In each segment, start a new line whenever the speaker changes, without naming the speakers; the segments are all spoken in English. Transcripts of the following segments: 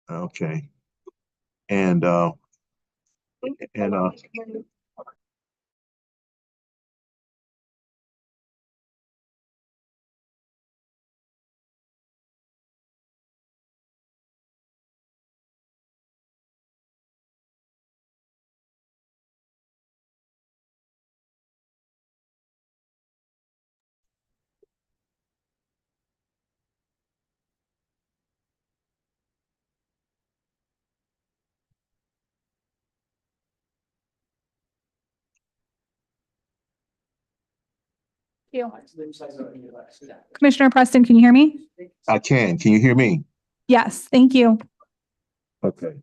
Okay. And and
You. Commissioner Preston, can you hear me?
I can. Can you hear me?
Yes, thank you.
Okay.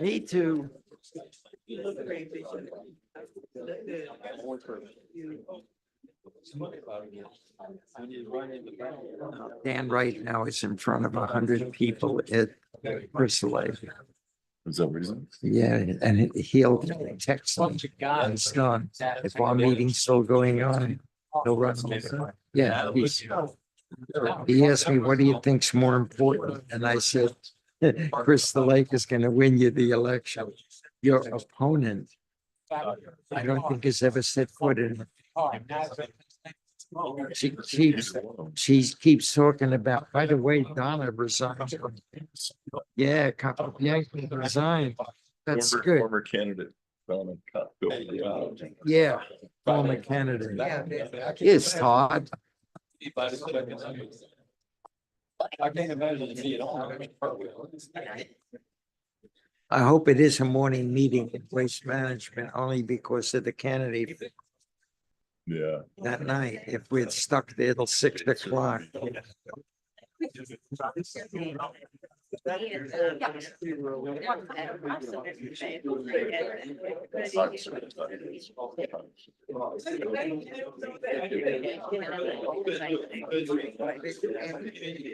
Me too. Dan right now is in front of 100 people at Crystal Lake.
Is that reason?
Yeah, and he'll text me. It's done. If our meeting's still going on, he'll run over. Yeah, he asked me, what do you think's more important? And I said, Crystal Lake is going to win you the election. Your opponent, I don't think has ever set foot in it. She keeps talking about, by the way, Donna resigned. Yeah, a couple of Yankees resigned. That's good.
Former candidate. Donna Cup.
Yeah, former candidate. Yes, Todd.
I can't imagine to see it all.
I hope it is a morning meeting in Waste Management only because of the candidate
Yeah.
that night. If we're stuck there till 6 o'clock.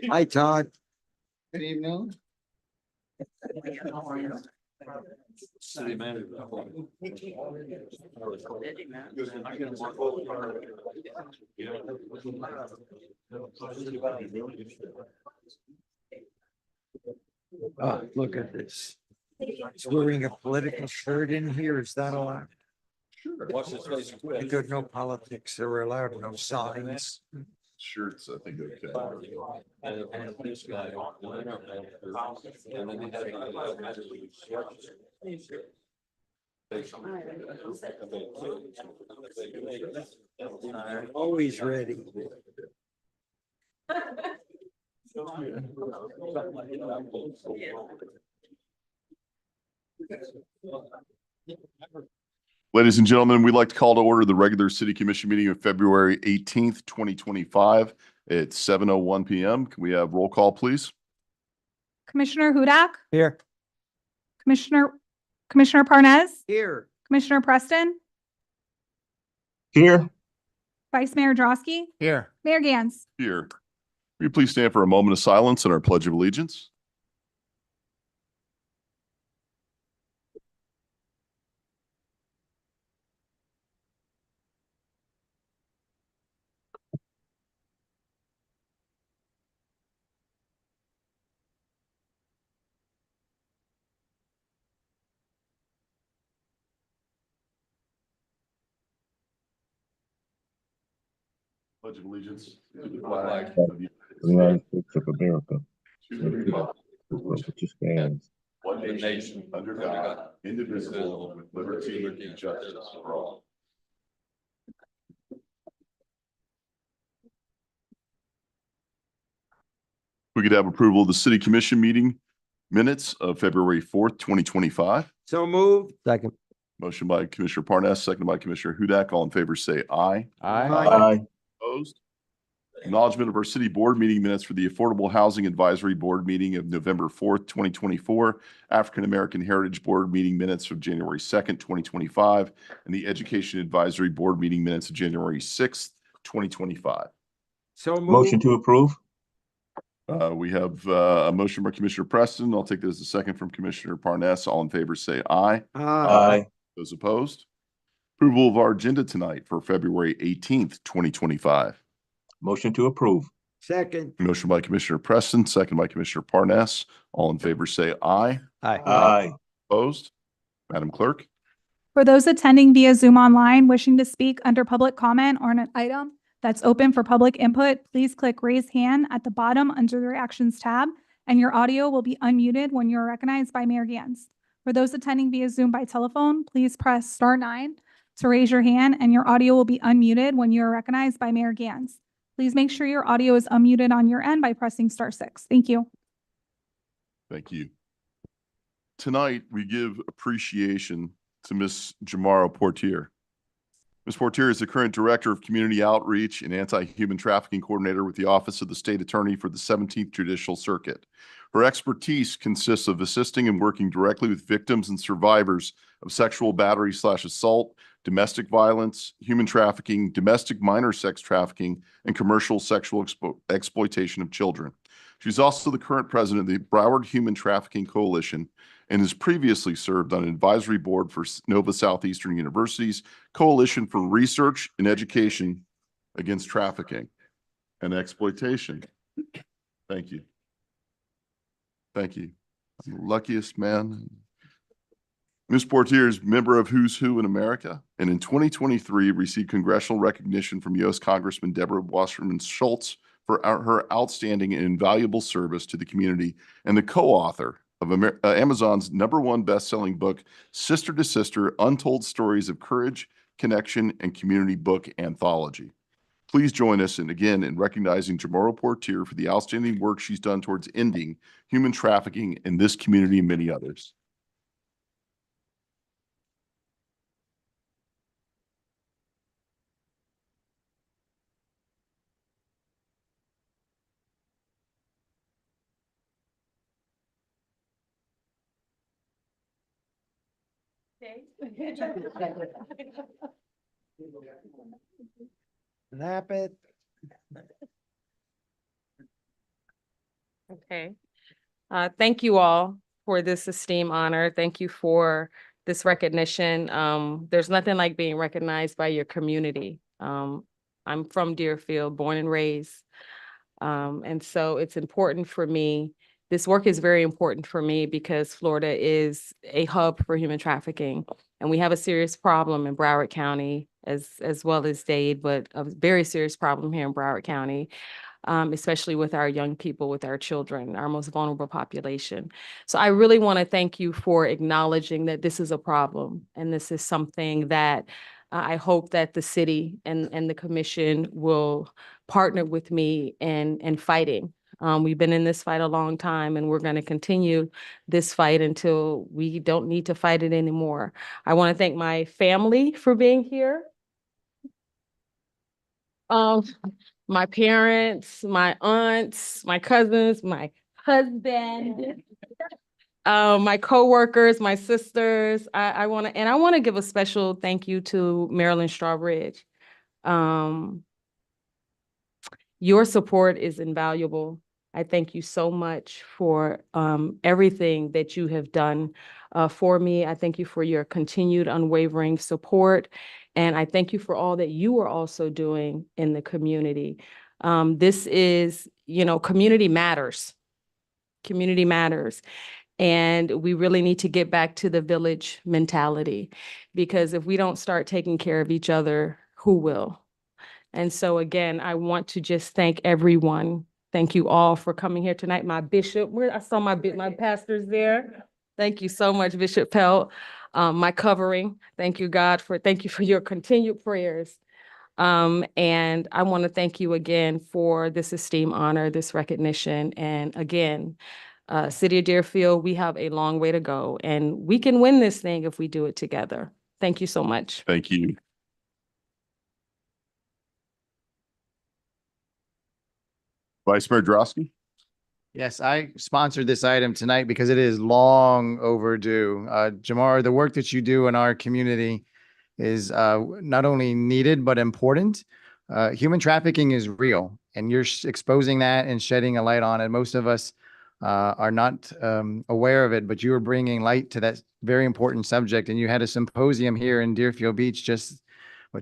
Hi, Todd.
Good evening.
City manager.
Oh, look at this. He's wearing a political shirt in here. Is that allowed?
Watch this face.
I don't know politics are allowed, no signs.
Shirts, I think, okay. And this guy. And then he had.
Always ready.
Ladies and gentlemen, we'd like to call to order the regular city commission meeting of February 18th, 2025 at 7:01 PM. Can we have roll call, please?
Commissioner Hudak,
Here.
Commissioner Parnes,
Here.
Commissioner Preston,
Here,
Vice Mayor Drosky,
Here.
Mayor Gans.
Here. Will you please stand for a moment of silence and our pledge of allegiance? Pledge of allegiance to the flag of the
the United States of America,
to the republic
which stands
one nation under God, indivisible, with liberty and justice for all. We could have approval of the city commission meeting minutes of February 4th, 2025.
So moved. Second.
Motion by Commissioner Parnas, seconded by Commissioner Hudak. All in favor, say aye.
Aye.
Opposed? Acknowledgement of our city board meeting minutes for the Affordable Housing Advisory Board meeting of November 4th, 2024, African American Heritage Board meeting minutes of January 2nd, 2025, and the Education Advisory Board meeting minutes of January 6th, 2025.
So moved.
Motion to approve?
We have a motion by Commissioner Preston. I'll take this as a second from Commissioner Parnas. All in favor, say aye.
Aye.
Those opposed? Approval of our agenda tonight for February 18th, 2025.
Motion to approve?
Second.
Motion by Commissioner Preston, second by Commissioner Parnas. All in favor, say aye.
Aye.
Opposed? Madam Clerk?
For those attending via Zoom online wishing to speak under public comment or on an item that's open for public input, please click raise hand at the bottom under the reactions tab, and your audio will be unmuted when you're recognized by Mayor Gans. For those attending via Zoom by telephone, please press *9 to raise your hand, and your audio will be unmuted when you are recognized by Mayor Gans. Please make sure your audio is unmuted on your end by pressing *6. Thank you.
Thank you. Tonight, we give appreciation to Ms. Jamara Portier. Ms. Portier is the current Director of Community Outreach and Anti-Human Trafficking Coordinator with the Office of the State Attorney for the 17th Judicial Circuit. Her expertise consists of assisting and working directly with victims and survivors of sexual battery/assault, domestic violence, human trafficking, domestic minor sex trafficking, and commercial sexual exploitation of children. She's also the current president of the Broward Human Trafficking Coalition and has previously served on an advisory board for Nova Southeastern University's Coalition for Research and Education Against Trafficking and Exploitation. Thank you. Thank you. I'm the luckiest man. Ms. Portier is member of Who's Who in America, and in 2023 received congressional recognition from U.S. Congressman Deborah Wasserman Schultz for her outstanding and invaluable service to the community, and the co-author of Amazon's #1 best-selling book, Sister to Sister: Untold Stories of Courage, Connection, and Community book anthology. Please join us in recognizing Jamora Portier for the outstanding work she's done towards ending human trafficking in this community and many others.
Snap it.
Okay. Thank you all for this esteemed honor. Thank you for this recognition. There's nothing like being recognized by your community. I'm from Deerfield, born and raised. And so it's important for me. This work is very important for me because Florida is a hub for human trafficking. And we have a serious problem in Broward County as well as Dade, but a very serious problem here in Broward County, especially with our young people, with our children, our most vulnerable population. So I really want to thank you for acknowledging that this is a problem. And this is something that I hope that the city and the commission will partner with me in fighting. We've been in this fight a long time, and we're going to continue this fight until we don't need to fight it anymore. I want to thank my family for being here. My parents, my aunts, my cousins, my husband, my coworkers, my sisters. I want to give a special thank you to Marilyn Strawbridge. Your support is invaluable. I thank you so much for everything that you have done for me. I thank you for your continued unwavering support. And I thank you for all that you are also doing in the community. This is, community matters. Community matters. And we really need to get back to the village mentality, because if we don't start taking care of each other, who will? And so again, I want to just thank everyone. Thank you all for coming here tonight. My bishop, I saw my pastors there. Thank you so much, Bishop Pelt. My covering, thank you for your continued prayers. And I want to thank you again for this esteemed honor, this recognition. And again, City of Deerfield, we have a long way to go, and we can win this thing if we do it together. Thank you so much.
Thank you. Vice Mayor Drosky?
Yes, I sponsored this item tonight because it is long overdue. Jamar, the work that you do in our community is not only needed, but important. Human trafficking is real, and you're exposing that and shedding a light on it. Most of us are not aware of it, but you are bringing light to that very important subject. And you had a symposium here in Deerfield Beach just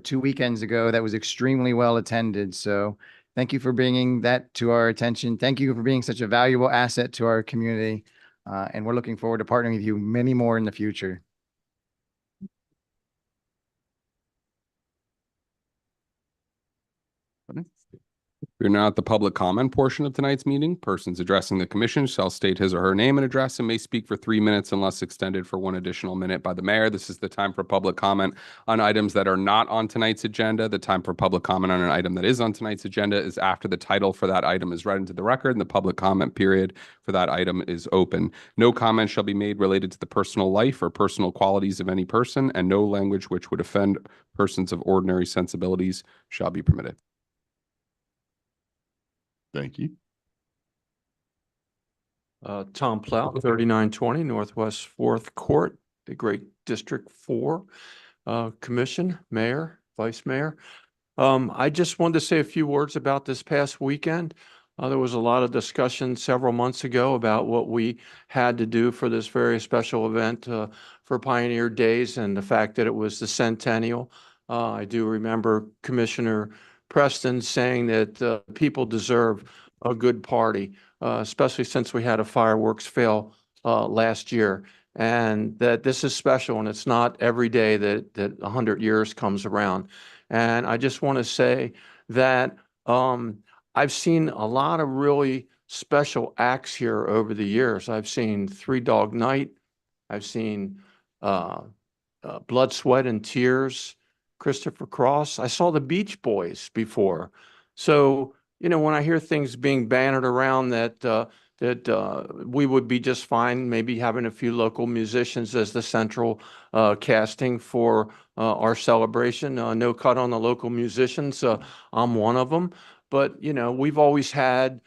2 weekends ago that was extremely well attended. So thank you for bringing that to our attention. Thank you for being such a valuable asset to our community. And we're looking forward to partnering with you many more in the future.
We're now at the public comment portion of tonight's meeting. Persons addressing the commission shall state his or her name and address and may speak for 3 minutes unless extended for 1 additional minute by the mayor. This is the time for public comment on items that are not on tonight's agenda. The time for public comment on an item that is on tonight's agenda is after the title for that item is read into the record and the public comment period for that item is open. No comment shall be made related to the personal life or personal qualities of any person, and no language which would offend persons of ordinary sensibilities shall be permitted.
Thank you.
Tom Plow, 3920 Northwest Fourth Court, the great District 4 Commission, Mayor, Vice Mayor. I just wanted to say a few words about this past weekend. There was a lot of discussion several months ago about what we had to do for this very special event for Pioneer Days and the fact that it was the centennial. I do remember Commissioner Preston saying that people deserve a good party, especially since we had a fireworks fail last year. And that this is special, and it's not every day that 100 years comes around. And I just want to say that I've seen a lot of really special acts here over the years. I've seen Three Dog Night. I've seen Blood, Sweat, and Tears, Christopher Cross. I saw the Beach Boys before. So, you know, when I hear things being bannered around that we would be just fine, maybe having a few local musicians as the central casting for our celebration. No cut on the local musicians. I'm one of them. But, you know, we've always had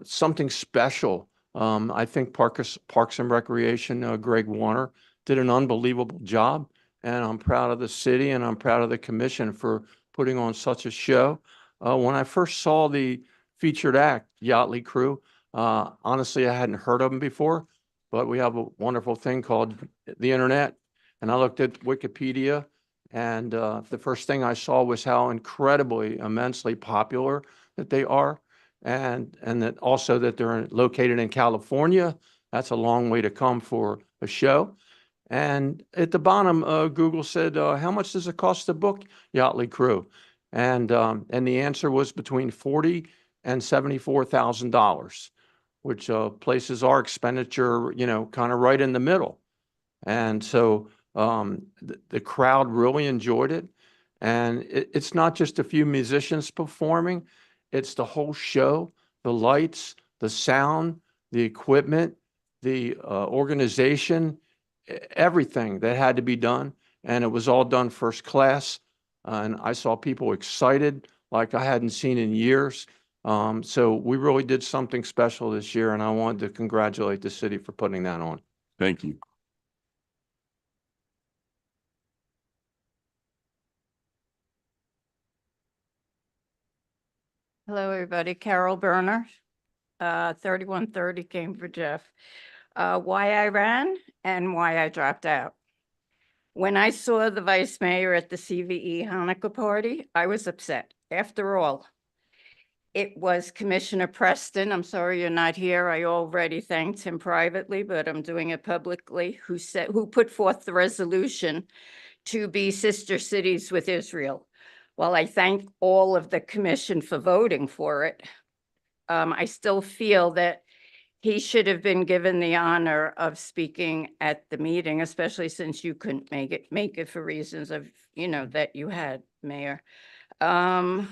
something special. I think Parks and Recreation, Greg Warner, did an unbelievable job. And I'm proud of the city and I'm proud of the commission for putting on such a show. When I first saw the featured act, Yachtly Crew, honestly, I hadn't heard of them before, but we have a wonderful thing called the internet. And I looked at Wikipedia, and the first thing I saw was how incredibly, immensely popular that they are. And that also that they're located in California. That's a long way to come for a show. And at the bottom, Google said, how much does it cost to book Yachtly Crew? And the answer was between $40,000 and $74,000, which places our expenditure, you know, kind of right in the middle. And so the crowd really enjoyed it. And it's not just a few musicians performing, it's the whole show, the lights, the sound, the equipment, the organization, everything that had to be done. And it was all done first class. And I saw people excited like I hadn't seen in years. So we really did something special this year, and I wanted to congratulate the city for putting that on.
Thank you.
Hello, everybody. Carol Berner, 3130 Cambridge F. Why I ran and why I dropped out. When I saw the vice mayor at the CVE Hanukkah party, I was upset. After all, it was Commissioner Preston. I'm sorry you're not here. I already thanked him privately, but I'm doing it publicly, who put forth the resolution to be sister cities with Israel. While I thank all of the commission for voting for it, I still feel that he should have been given the honor of speaking at the meeting, especially since you couldn't make it for reasons of, you know, that you had, Mayor. I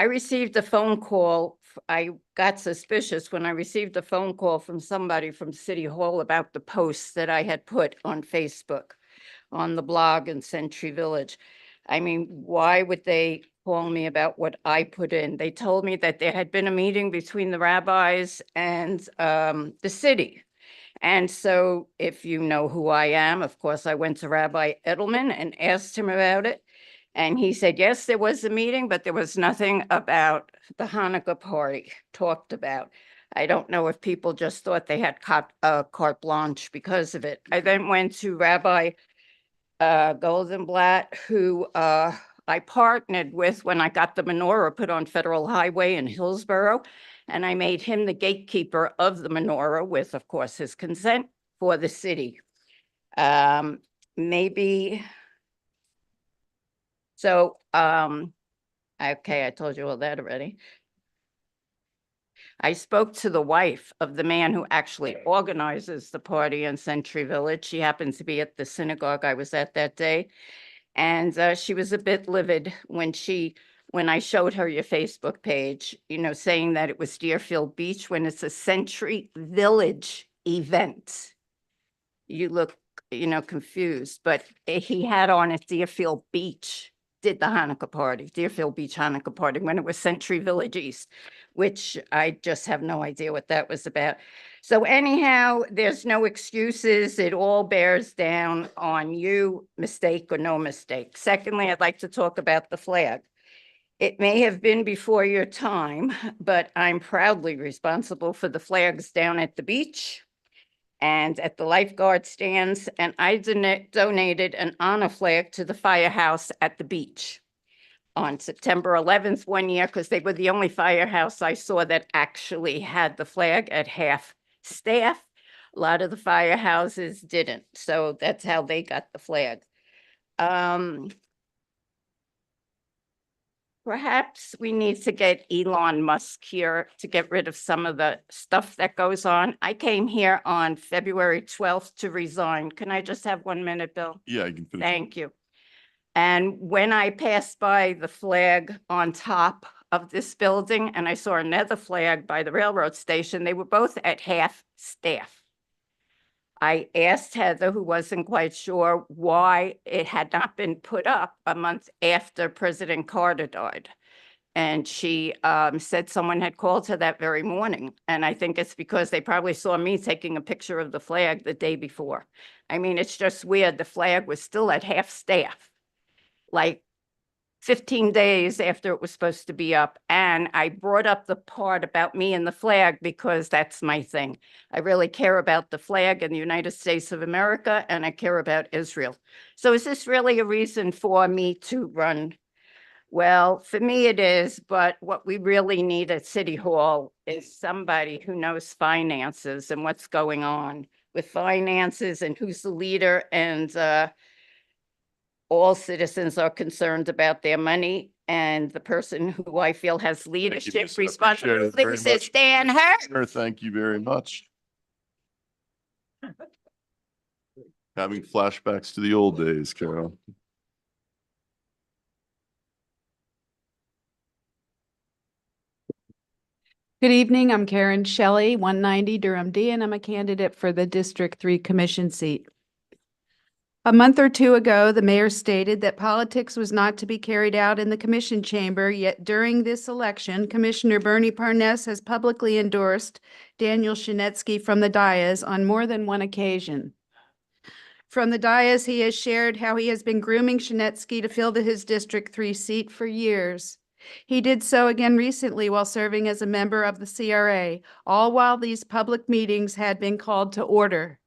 received a phone call. I got suspicious when I received a phone call from somebody from City Hall about the posts that I had put on Facebook, on the blog in Century Village. I mean, why would they call me about what I put in? They told me that there had been a meeting between the rabbis and the city. And so if you know who I am, of course, I went to Rabbi Edelman and asked him about it. And he said, yes, there was a meeting, but there was nothing about the Hanukkah party talked about. I don't know if people just thought they had carte blanche because of it. I then went to Rabbi Goldenblatt, who I partnered with when I got the menorah put on Federal Highway in Hillsborough. And I made him the gatekeeper of the menorah with, of course, his consent for the city. So, okay, I told you all that already. I spoke to the wife of the man who actually organizes the party in Century Village. She happened to be at the synagogue I was at that day. And she was a bit livid when I showed her your Facebook page, you know, saying that it was Deerfield Beach when it's a Century Village event. You look, you know, confused, but he had on it Deerfield Beach. did the Hanukkah party, Deerfield Beach Hanukkah party, when it was Century Village East, which I just have no idea what that was about. So anyhow, there's no excuses. It all bears down on you, mistake or no mistake. Secondly, I'd like to talk about the flag. It may have been before your time, but I'm proudly responsible for the flags down at the beach and at the lifeguard stands, and I donated an honor flag to the firehouse at the beach on September 11th one year, because they were the only firehouse I saw that actually had the flag at half staff. A lot of the firehouses didn't, so that's how they got the flag. Perhaps we need to get Elon Musk here to get rid of some of the stuff that goes on. I came here on February 12th to resign. Can I just have 1 minute, Bill?
Yeah, you can finish.
Thank you. And when I passed by the flag on top of this building and I saw another flag by the railroad station, they were both at half staff. I asked Heather, who wasn't quite sure why it had not been put up a month after President Carter died. And she said someone had called her that very morning. And I think it's because they probably saw me taking a picture of the flag the day before. I mean, it's just weird. The flag was still at half staff, like 15 days after it was supposed to be up. And I brought up the part about me and the flag because that's my thing. I really care about the flag in the United States of America, and I care about Israel. So is this really a reason for me to run? Well, for me it is, but what we really need at City Hall is somebody who knows finances and what's going on with finances and who's the leader, and all citizens are concerned about their money, and the person who I feel has leadership
Lisa. Appreciate it very
responsibilities
much.
is Dan Hurt.
Sure, thank you very much. Having flashbacks to the old days, Carol.
Good evening. I'm Karen Shelley, 190 Durham D, and I'm a candidate for the District 3 Commission seat. A month or two ago, the mayor stated that politics was not to be carried out in the commission chamber, yet during this election, Commissioner Bernie Parnes has publicly endorsed Daniel Shinetsky from the dais on more than one occasion. From the dais, he has shared how he has been grooming Shinetsky to fill his District 3 seat for years. He did so again recently while serving as a member of the CRA, all while these public meetings had been called to order,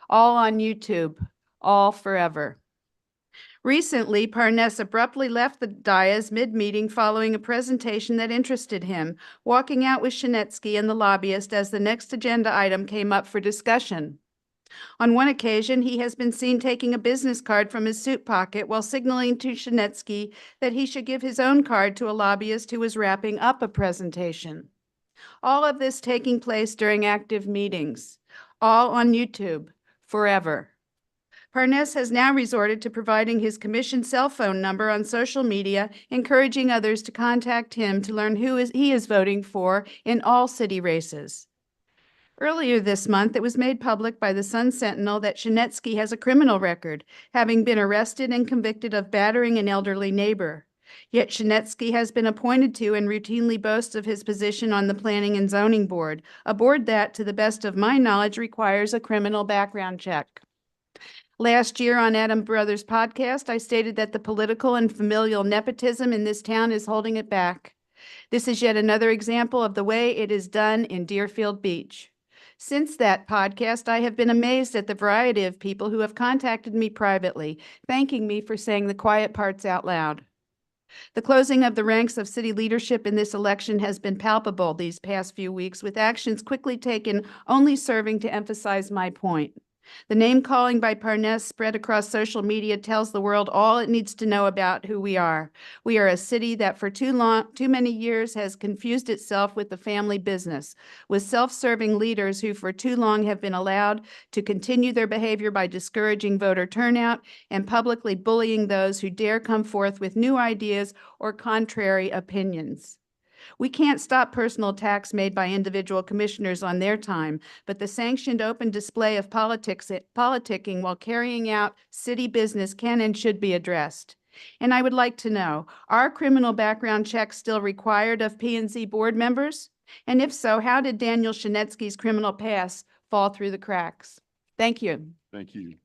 all on YouTube. All forever. Recently, Parnes abruptly left the dais mid-meeting following a presentation that interested him, walking out with Shinetsky and the lobbyist as the next agenda item came up for discussion. On one occasion, he has been seen taking a business card from his suit pocket while signaling to Shinetsky that he should give his own card to a lobbyist who was wrapping up a presentation. All of this taking place during active meetings, all on YouTube, forever. Parnes has now resorted to providing his commission cell phone number on social media, encouraging others to contact him to learn who he is voting for in all city races. Earlier this month, it was made public by the Sun Sentinel that Shinetsky has a criminal record, having been arrested and convicted of battering an elderly neighbor. Yet Shinetsky has been appointed to and routinely boasts of his position on the Planning and Zoning Board, a board that, to the best of my knowledge, requires a criminal background check. Last year on Adam Brothers podcast, I stated that the political and familial nepotism in this town is holding it back. This is yet another example of the way it is done in Deerfield Beach. Since that podcast, I have been amazed at the variety of people who have contacted me privately, thanking me for saying the quiet parts out loud. The closing of the ranks of city leadership in this election has been palpable these past few weeks, with actions quickly taken only serving to emphasize my point. The name-calling by Parnes spread across social media tells the world all it needs to know about who we are. We are a city that for too many years has confused itself with the family business, with self-serving leaders who for too long have been allowed to continue their behavior by discouraging voter turnout and publicly bullying those who dare come forth with new ideas or contrary opinions. We can't stop personal attacks made by individual commissioners on their time, but the sanctioned open display of politicking while carrying out city business can and should be addressed. And I would like to know, are criminal background checks still required of P and Z board members? And if so, how did Daniel Shanetsky's criminal past fall through the cracks? Thank you.
Thank you.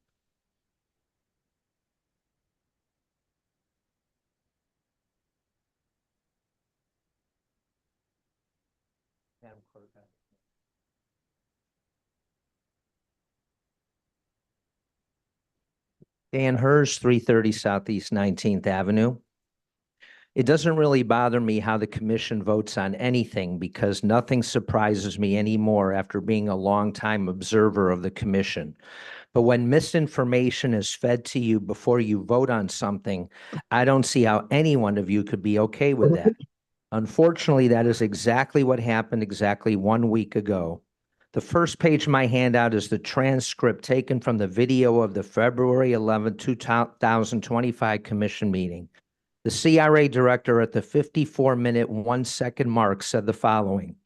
Dan Hers, 330 Southeast 19th Avenue. It doesn't really bother me how the commission votes on anything because nothing surprises me anymore after being a longtime observer of the commission. But when misinformation is fed to you before you vote on something, I don't see how any one of you could be okay with that. Unfortunately, that is exactly what happened exactly 1 week ago. The first page of my handout is the transcript taken from the video of the February 11, 2025 commission meeting. The CRA director at the 54-minute, 1-second mark said the following.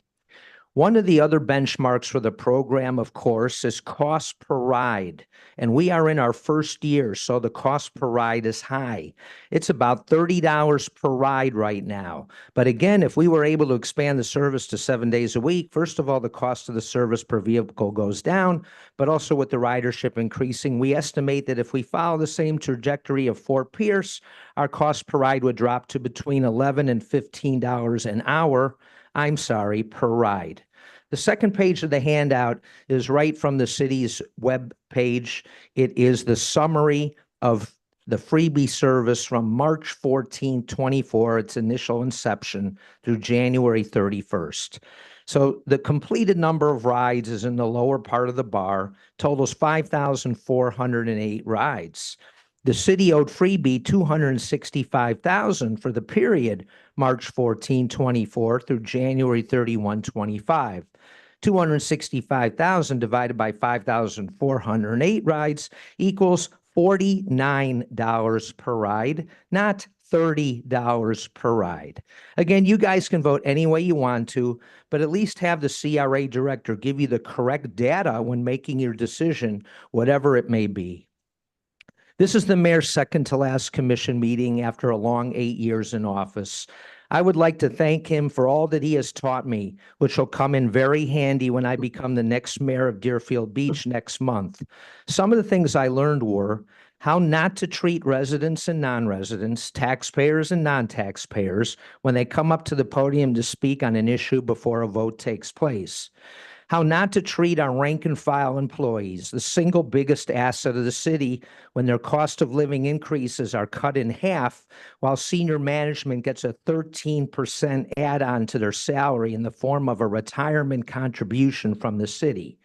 One of the other benchmarks for the program, of course, is cost per ride. And we are in our first year, so the cost per ride is high. It's about $30 per ride right now. But again, if we were able to expand the service to 7 days a week, first of all, the cost of the service per vehicle goes down, but also with the ridership increasing, we estimate that if we follow the same trajectory of Fort Pierce, our cost per ride would drop to between $11 and $15 an hour. Per ride. The second page of the handout is right from the city's web page. It is the summary of the freebie service from March 14, 24, its initial inception, through January 31st. So the completed number of rides is in the lower part of the bar, totals 5,408 rides. The city owed freebie $265,000 for the period March 14, 24 through January 31, 25. $265,000 divided by 5,408 rides equals $49 per ride, not $30 per ride. Again, you guys can vote any way you want to, but at least have the CRA director give you the correct data when making your decision, whatever it may be. This is the mayor's second to last commission meeting after a long 8 years in office. I would like to thank him for all that he has taught me, which will come in very handy when I become the next mayor of Deerfield Beach next month. Some of the things I learned were how not to treat residents and non-residents, taxpayers and non-taxpayers, when they come up to the podium to speak on an issue before a vote takes place. How not to treat our rank and file employees, the single biggest asset of the city, when their cost of living increases are cut in half, while senior management gets a 13% add-on to their salary in the form of a retirement contribution from the city.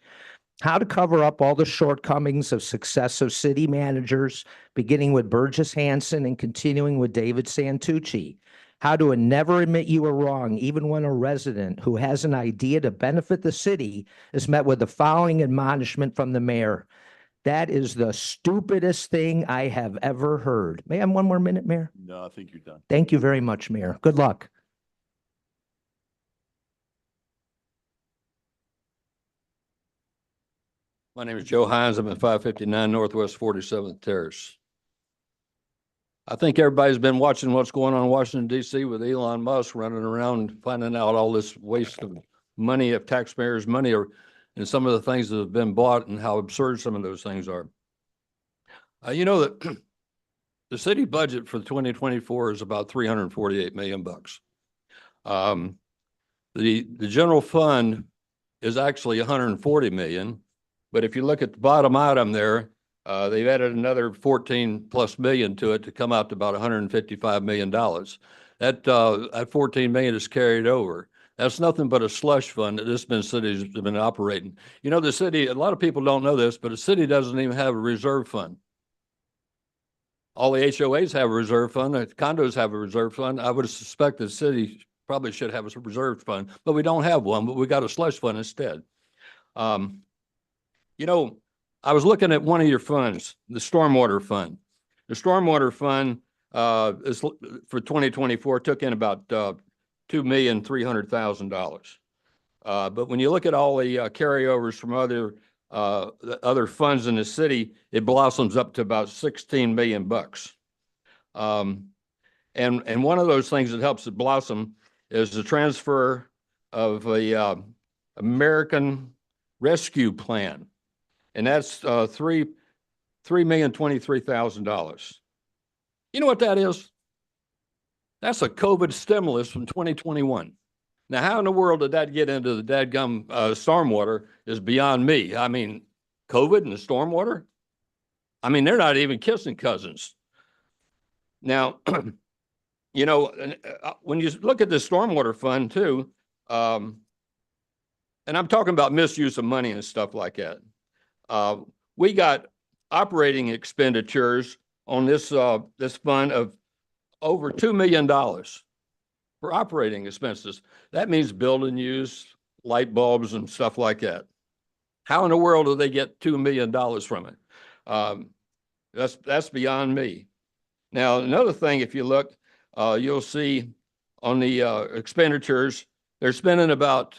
How to cover up all the shortcomings of successive city managers, beginning with Burgess Hanson and continuing with David Santucci. How to never admit you were wrong, even when a resident who has an idea to benefit the city is met with the following admonishment from the mayor. That is the stupidest thing I have ever heard. May I have one more minute, Mayor?
No, I think you're done.
Thank you very much, Mayor. Good luck.
My name is Joe Hines. I'm at 559 Northwest 47th Terrace. I think everybody's been watching what's going on in Washington, D.C. with Elon Musk running around finding out all this waste of money, of taxpayers' money, and some of the things that have been bought and how absurd some of those things are. You know that the city budget for 2024 is about $348 million. The general fund is actually $140 million, but if you look at the bottom item there, they've added another 14 plus million to it to come out to about $155 million. That 14 million is carried over. That's nothing but a slush fund that this city has been operating. You know, the city, a lot of people don't know this, but the city doesn't even have a reserve fund. All the HOAs have a reserve fund, the condos have a reserve fund. I would suspect the city probably should have a reserve fund, but we don't have one, but we got a slush fund instead. You know, I was looking at one of your funds, the stormwater fund. The stormwater fund is for 2024 took in about $2,300,000. But when you look at all the carryovers from other funds in the city, it blossoms up to about $16 million. And one of those things that helps it blossom is the transfer of a American Rescue Plan. And that's $3,023,000. You know what that is? That's a COVID stimulus from 2021. Now, how in the world did that get into the dadgum stormwater is beyond me. I mean, COVID and the stormwater? I mean, they're not even kissing cousins. Now, you know, when you look at the stormwater fund too, and I'm talking about misuse of money and stuff like that. We got operating expenditures on this fund of over $2 million for operating expenses. That means building use, light bulbs and stuff like that. How in the world do they get $2 million from it? That's beyond me. Now, another thing, if you look, you'll see on the expenditures, they're spending about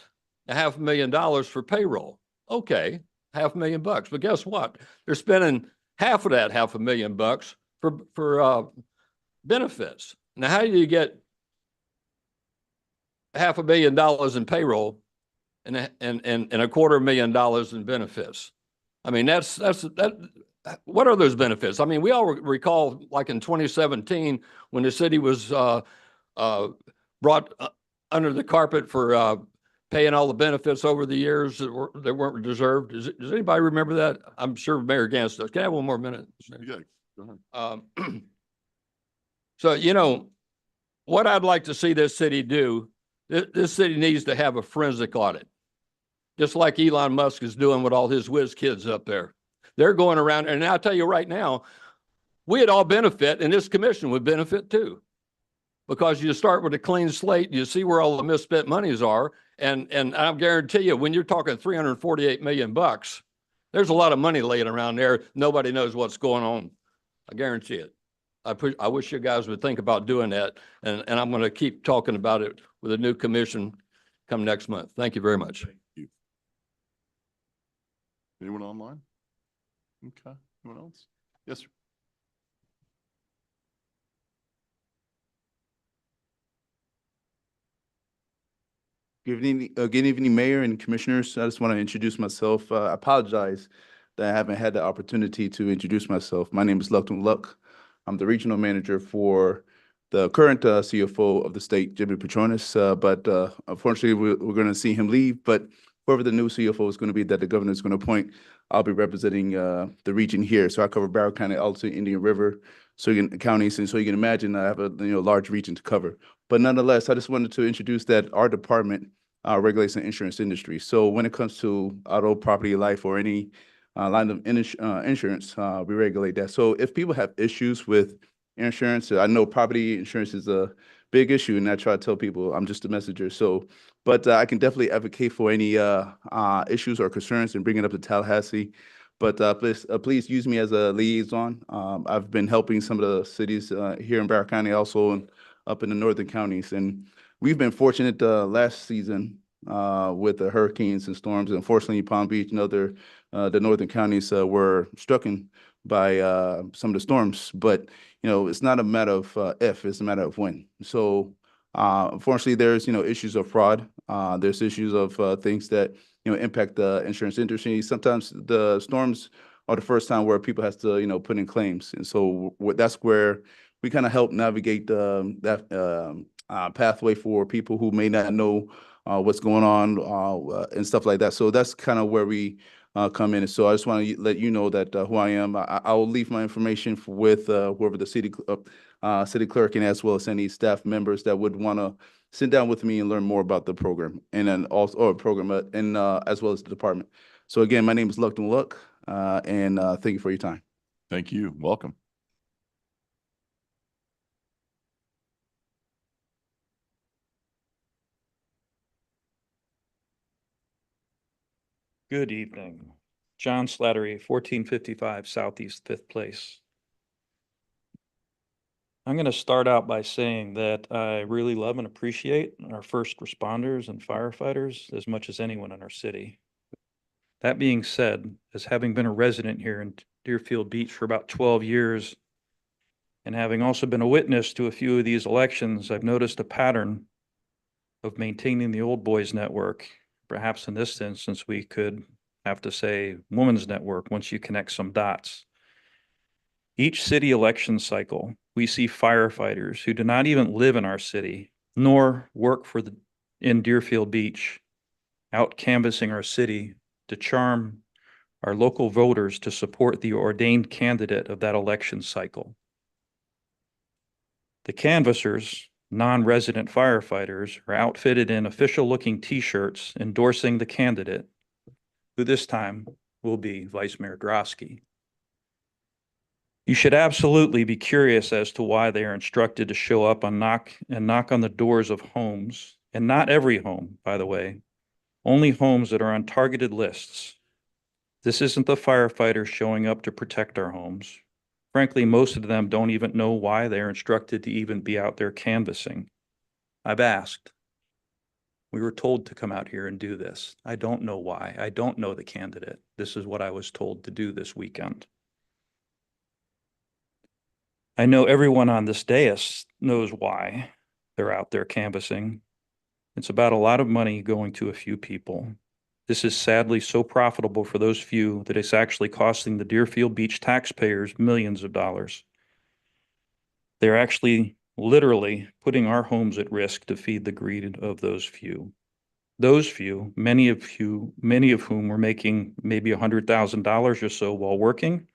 $500,000 for payroll. Okay, $500,000, but guess what? They're spending half of that $500,000 for benefits. Now, how do you get $500,000 in payroll and $250,000 in benefits? I mean, what are those benefits? I mean, we all recall like in 2017 when the city was brought under the carpet for paying all the benefits over the years that weren't deserved. Does anybody remember that? I'm sure Mayor Gantz does. Can I have one more minute?
Yeah, go ahead.
So, you know, what I'd like to see this city do, this city needs to have a forensic audit, just like Elon Musk is doing with all his whiz kids up there. They're going around, and I'll tell you right now, we'd all benefit, and this commission would benefit too, because you start with a clean slate, and you see where all the misspent monies are, and I guarantee you, when you're talking $348 million, there's a lot of money laying around there. Nobody knows what's going on. I guarantee it. I wish you guys would think about doing that, and I'm going to keep talking about it with a new commission come next month. Thank you very much.
Thank you. Anyone online? Okay. Anyone else? Yes, sir.
Good evening, Mayor and Commissioners. I just want to introduce myself. I apologize that I haven't had the opportunity to introduce myself. My name is Luckton Luck. I'm the regional manager for the current CFO of the state, Jimmy Petronis. But unfortunately, we're going to see him leave. But whoever the new CFO is going to be that the governor is going to appoint, I'll be representing the region here. So I cover Barrow County, also Indian River, counties, and so you can imagine I have a large region to cover. But nonetheless, I just wanted to introduce that our department regulates the insurance industry. So when it comes to auto, property, life, or any line of insurance, we regulate that. So if people have issues with insurance, I know property insurance is a big issue, and I try to tell people I'm just a messenger. So, but I can definitely advocate for any issues or concerns and bring it up to Tallahassee. But please use me as a liaison. I've been helping some of the cities here in Barrow County, also and up in the northern counties. And we've been fortunate last season with the hurricanes and storms. Unfortunately, Palm Beach and other the northern counties were struck by some of the storms. But it's not a matter of if, it's a matter of when. So unfortunately, there's issues of fraud. There's issues of things that impact the insurance industry. Sometimes the storms are the first time where people have to put in claims, and so that's where we kind of help navigate that pathway for people who may not know what's going on and stuff like that. So that's kind of where we come in. And so I just want to let you know that who I am. I will leave my information with whoever the city clerk and as well as any staff members that would want to sit down with me and learn more about the program and then also program and as well as the department. So again, my name is Luckton Luck, and thank you for your time.
Thank you. Welcome.
Good evening. John Slattery, 1455 Southeast 5th Place. I'm going to start out by saying that I really love and appreciate our first responders and firefighters as much as anyone in our city. That being said, as having been a resident here in Deerfield Beach for about 12 years, And having also been a witness to a few of these elections, I've noticed a pattern of maintaining the old boys network. Perhaps in this instance, we could have to say women's network once you connect some dots. Each city election cycle, we see firefighters who do not even live in our city, nor work in Deerfield Beach, out canvassing our city to charm our local voters to support the ordained candidate of that election cycle. The canvassers, non-resident firefighters, are outfitted in official-looking T-shirts endorsing the candidate, who this time will be Vice Mayor Drosky. You should absolutely be curious as to why they are instructed to show up and knock on the doors of homes, and not every home, by the way, only homes that are on targeted lists. This isn't the firefighters showing up to protect our homes. Frankly, most of them don't even know why they're instructed to even be out there canvassing. I've asked. We were told to come out here and do this. I don't know why. I don't know the candidate. This is what I was told to do this weekend. I know everyone on this dais knows why they're out there canvassing. It's about a lot of money going to a few people. This is sadly so profitable for those few that it's actually costing the Deerfield Beach taxpayers millions of dollars. They're actually literally putting our homes at risk to feed the greed of those few. Those few, many of whom were making maybe $100,000 or so while working,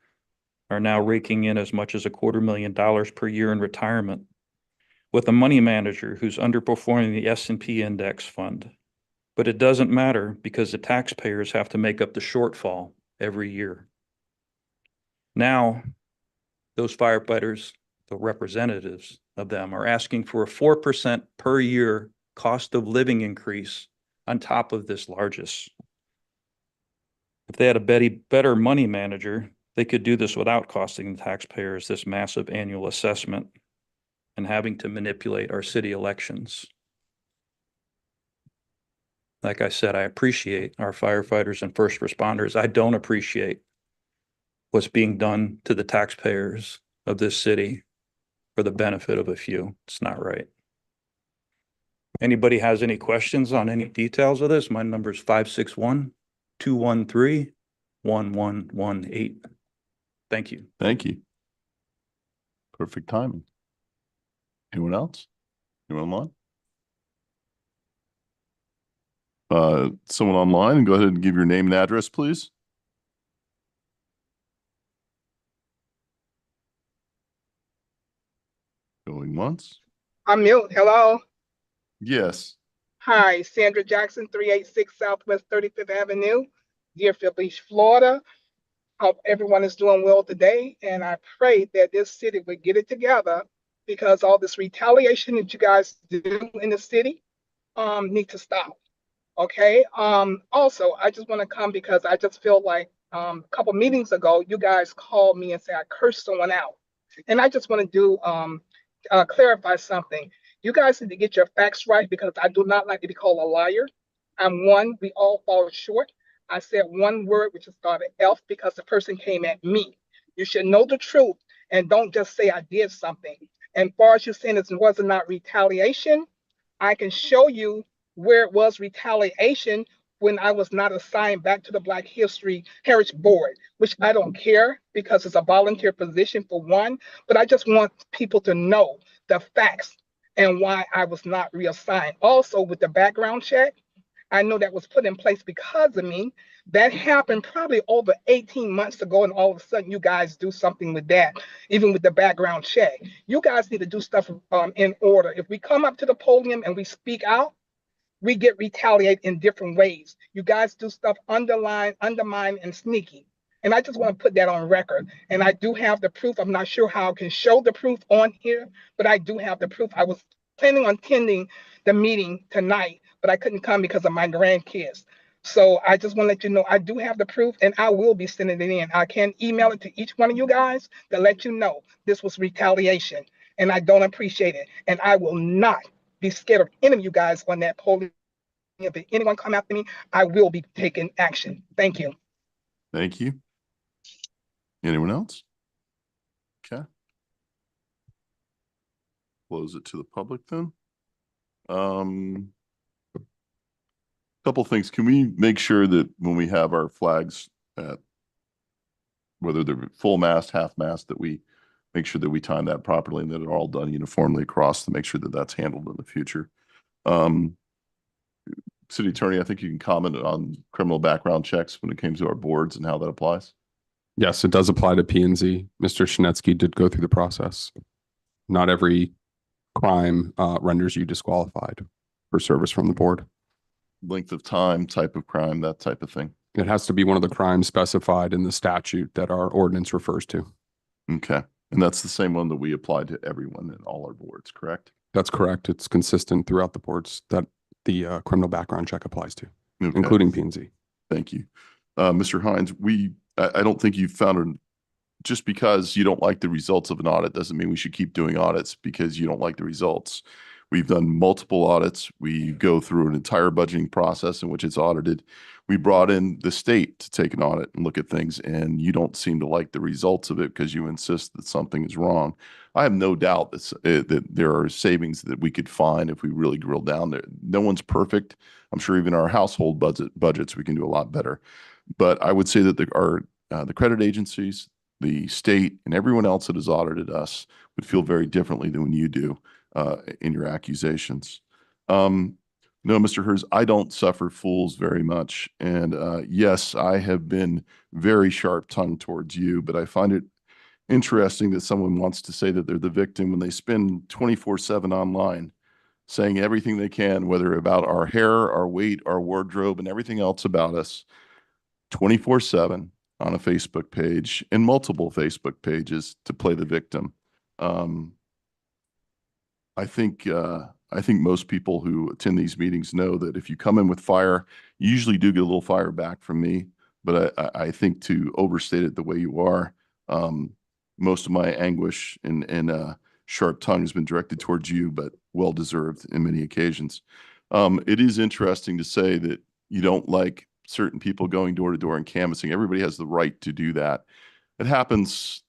are now raking in as much as $250,000 per year in retirement, with a money manager who's underperforming the S&P index fund. But it doesn't matter because the taxpayers have to make up the shortfall every year. Now, those firefighters, the representatives of them, are asking for a 4% per year cost of living increase on top of this largest. If they had a better money manager, they could do this without costing the taxpayers this massive annual assessment and having to manipulate our city elections. Like I said, I appreciate our firefighters and first responders. I don't appreciate what's being done to the taxpayers of this city for the benefit of a few. It's not right. Anybody has any questions on any details of this? My number is 561-213-1118. Thank you.
Thank you. Perfect timing. Anyone else? Anyone online? Someone online, go ahead and give your name and address, please. Going once.
I'm mute. Hello.
Yes.
Hi, Sandra Jackson, 386 Southwest 35th Avenue, Deerfield Beach, Florida. Hope everyone is doing well today, and I pray that this city would get it together because all this retaliation that you guys do in the city need to stop. Okay. Also, I just want to come because I just feel like a couple meetings ago, you guys called me and said I cursed someone out, and I just want to do clarify something. You guys need to get your facts right because I do not like to be called a liar. We all fall short. I said one word, which is started F, because the person came at me. You should know the truth and don't just say I did something. And far as you saying it was not retaliation, I can show you where it was retaliation when I was not assigned back to the Black History Heritage Board, which I don't care because it's a volunteer position for one, but I just want people to know the facts and why I was not reassigned. Also, with the background check, I know that was put in place because of me. That happened probably over 18 months ago, and all of a sudden you guys do something with that, even with the background check. You guys need to do stuff in order. If we come up to the podium and we speak out, we get retaliated in different ways. You guys do stuff undermine, and sneaky. And I just want to put that on record. And I do have the proof. I'm not sure how I can show the proof on here, but I do have the proof. I was planning on attending the meeting tonight, but I couldn't come because of my grandkids. So I just want to let you know, I do have the proof and I will be sending it in. I can email it to each one of you guys to let you know this was retaliation and I don't appreciate it. And I will not be scared of any of you guys on that podium. If anyone come after me, I will be taking action. Thank you.
Thank you. Anyone else? Okay. close it to the public then. Couple things. Can we make sure that when we have our flags at whether they're full mast, half mast, that we make sure that we time that properly and that they're all done uniformly across to make sure that that's handled in the future. City Attorney, I think you can comment on criminal background checks when it came to our boards and how that applies.
Yes, it does apply to P and Z. Mr. Shinetsky did go through the process. Not every crime renders you disqualified for service from the board.
Length of time, type of crime, that type of thing.
It has to be one of the crimes specified in the statute that our ordinance refers to.
Okay. And that's the same one that we apply to everyone in all our boards, correct?
That's correct. It's consistent throughout the boards that the criminal background check applies to,
Okay.
including P and Z.
Thank you. Mr. Hines, I don't think you've found just because you don't like the results of an audit doesn't mean we should keep doing audits because you don't like the results. We've done multiple audits. We go through an entire budgeting process in which it's audited. We brought in the state to take an audit and look at things, and you don't seem to like the results of it because you insist that something is wrong. I have no doubt that there are savings that we could find if we really drill down there. No one's perfect. I'm sure even our household budgets, we can do a lot better. But I would say that the credit agencies, the state, and everyone else that has audited us would feel very differently than when you do in your accusations. No, Mr. Hers, I don't suffer fools very much. And yes, I have been very sharp-tongued towards you, but I find it interesting that someone wants to say that they're the victim when they spend 24/7 online saying everything they can, whether about our hair, our weight, our wardrobe, and everything else about us, 24/7 on a Facebook page and multiple Facebook pages to play the victim. I think most people who attend these meetings know that if you come in with fire, you usually do get a little fire back from me. But I think to overstate it the way you are, most of my anguish and sharp tongue has been directed towards you, but well deserved in many occasions. It is interesting to say that you don't like certain people going door to door and canvassing. Everybody has the right to do that. It happens.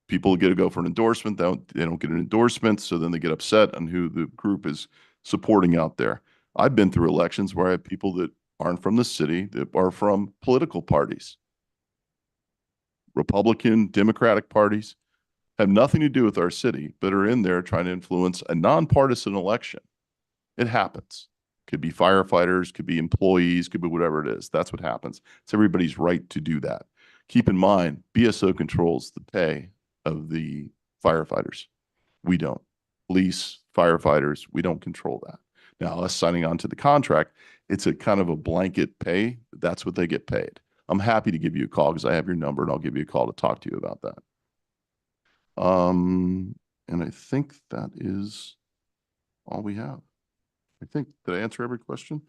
People get to go for an endorsement. They don't get an endorsement. So then they get upset on who the group is supporting out there. I've been through elections where I have people that aren't from the city, that are from political parties. Republican, Democratic parties have nothing to do with our city, but are in there trying to influence a nonpartisan election. It happens. Could be firefighters, could be employees, could be whatever it is. That's what happens. It's everybody's right to do that. Keep in mind, BSO controls the pay of the firefighters. We don't. Police, firefighters, we don't control that. Now, us signing on to the contract, it's a kind of a blanket pay. That's what they get paid. I'm happy to give you a call because I have your number and I'll give you a call to talk to you about that. And I think that is all we have. Did I answer every question?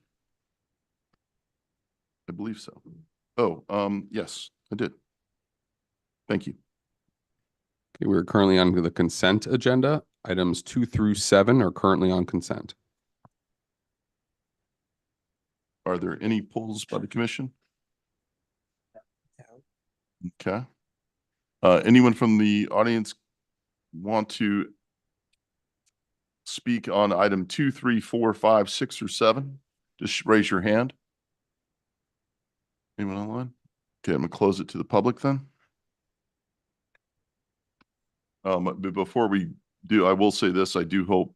I believe so. Oh, yes, I did. Thank you.
Okay, we're currently on the consent agenda. Items 2 through 7 are currently on consent.
Are there any polls by the commission? Okay. Anyone from the audience want to speak on item 2, 3, 4, 5, 6, or 7? Just raise your hand. Anyone online? Okay, I'm gonna close it to the public then. But before we do, I will say this, I do hope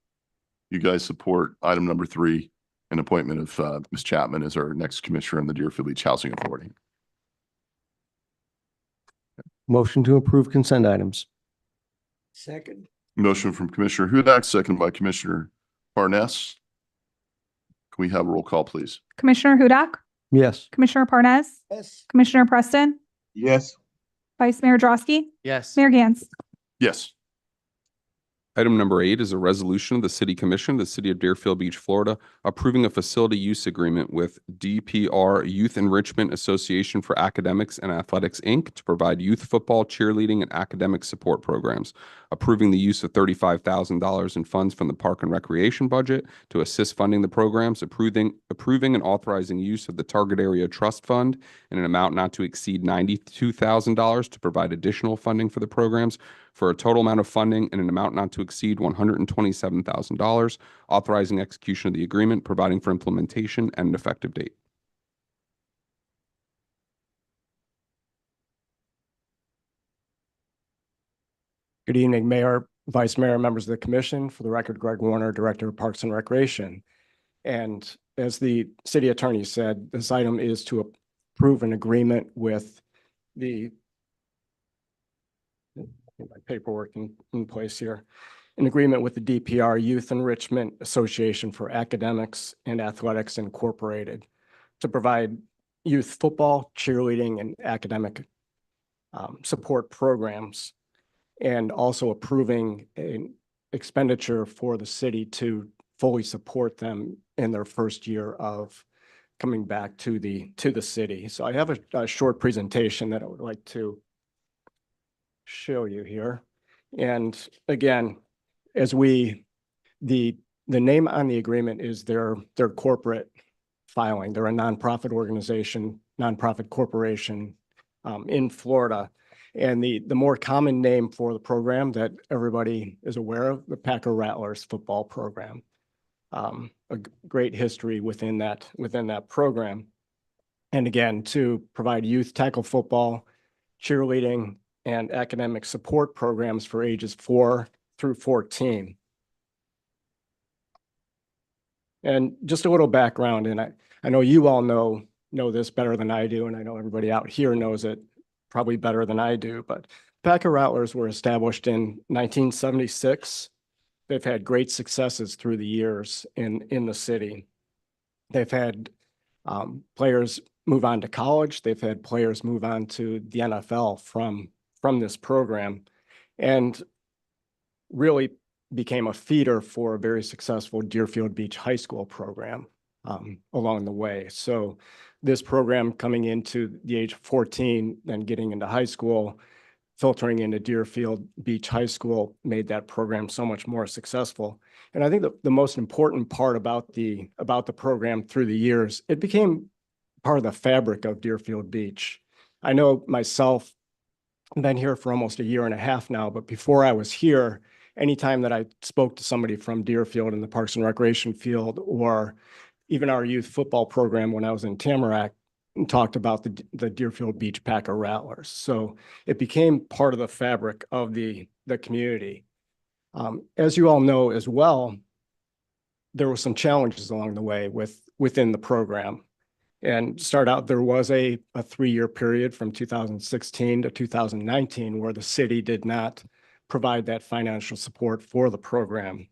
you guys support item number 3, an appointment of Ms. Chapman as our next commissioner in the Deerfield Beach Housing Authority.
Motion to approve consent items.
Second.
Motion from Commissioner Hudak, second by Commissioner Parnas. Can we have a roll call, please?
Commissioner Hudak,
Yes.
Commissioner Parnas,
Yes.
Commissioner Preston,
Yes.
Vice Mayor Drosky,
Yes.
Mayor Gantz.
Yes.
Item number 8 is a resolution of the City Commission of the City of Deerfield Beach, Florida, approving a facility use agreement with DPR Youth Enrichment Association for Academics and Athletics, Inc. to provide youth football, cheerleading, and academic support programs, approving the use of $35,000 in funds from the Park and Recreation budget to assist funding the programs, approving and authorizing use of the Target Area Trust Fund in an amount not to exceed $92,000 to provide additional funding for the programs, for a total amount of funding in an amount not to exceed $127,000, authorizing execution of the agreement, providing for implementation and an effective date.
Good evening, Mayor, Vice Mayor, members of the commission. For the record, Greg Warner, Director of Parks and Recreation. And as the city attorney said, this item is to approve an agreement with the get my paperwork in place here. An agreement with the DPR Youth Enrichment Association for Academics and Athletics Incorporated to provide youth football, cheerleading, and academic support programs, and also approving an expenditure for the city to fully support them in their first year of coming back to the city. So I have a short presentation that I would like to show you here. And again, as the name on the agreement is their corporate filing. They're a nonprofit organization, nonprofit corporation in Florida. And the more common name for the program that everybody is aware of, the Packer Rattlers football program. A great history within that program. And again, to provide youth tackle football, cheerleading, and academic support programs for ages 4 through 14. And just a little background, and I know you all know this better than I do, and I know everybody out here knows it probably better than I do, but Packer Rattlers were established in 1976. They've had great successes through the years in the city. They've had players move on to college. They've had players move on to the NFL from this program, and really became a feeder for a very successful Deerfield Beach High School program along the way. So this program coming into the age of 14, then getting into high school, filtering into Deerfield Beach High School made that program so much more successful. And I think the most important part about the program through the years, it became part of the fabric of Deerfield Beach. I know myself, I've been here for almost a year and a half now, but before I was here, anytime that I spoke to somebody from Deerfield in the Parks and Recreation field, or even our youth football program when I was in Tamarack, and talked about the Deerfield Beach Packer Rattlers. So it became part of the fabric of the community. As you all know as well, there were some challenges along the way within the program. And start out, there was a 3-year period from 2016 to 2019 where the city did not provide that financial support for the program,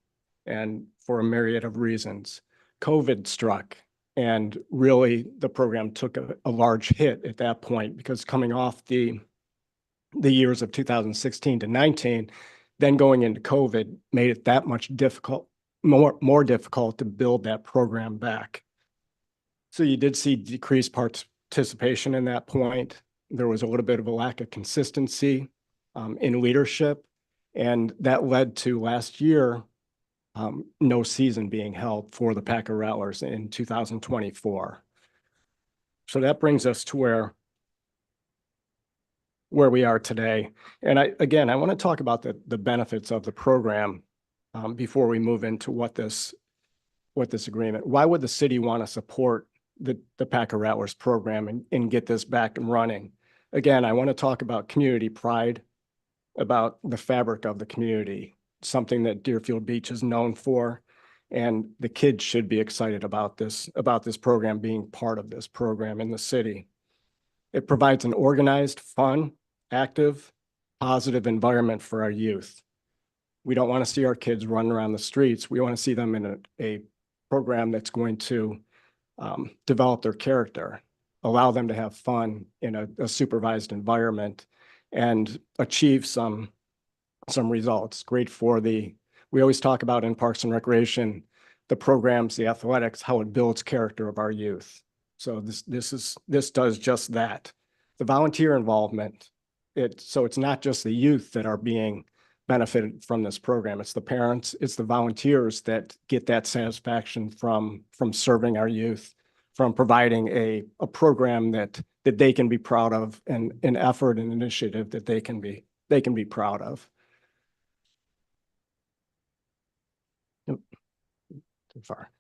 and for a myriad of reasons. COVID struck, and really the program took a large hit at that point, because coming off the years of 2016 to 19, then going into COVID made it that much more difficult to build that program back. So you did see decreased participation in that point. There was a little bit of a lack of consistency in leadership, and that led to last year no season being held for the Packer Rattlers in 2024. So that brings us to where we are today. And I want to talk about the benefits of the program before we move into what this agreement. Why would the city want to support the Packer Rattlers program and get this back and running? Again, I want to talk about community pride, about the fabric of the community, something that Deerfield Beach is known for, and the kids should be excited about this program being part of this program in the city. It provides an organized, fun, active, positive environment for our youth. We don't want to see our kids running around the streets. We want to see them in a program that's going to develop their character, allow them to have fun in a supervised environment, and achieve some results. Great for we always talk about in Parks and Recreation, the programs, the athletics, how it builds character of our youth. So this does just that. The volunteer involvement, so it's not just the youth that are being benefited from this program. It's the parents, it's the volunteers that get that satisfaction from serving our youth, from providing a program that they can be proud of, and an effort and initiative that they can be proud of. far.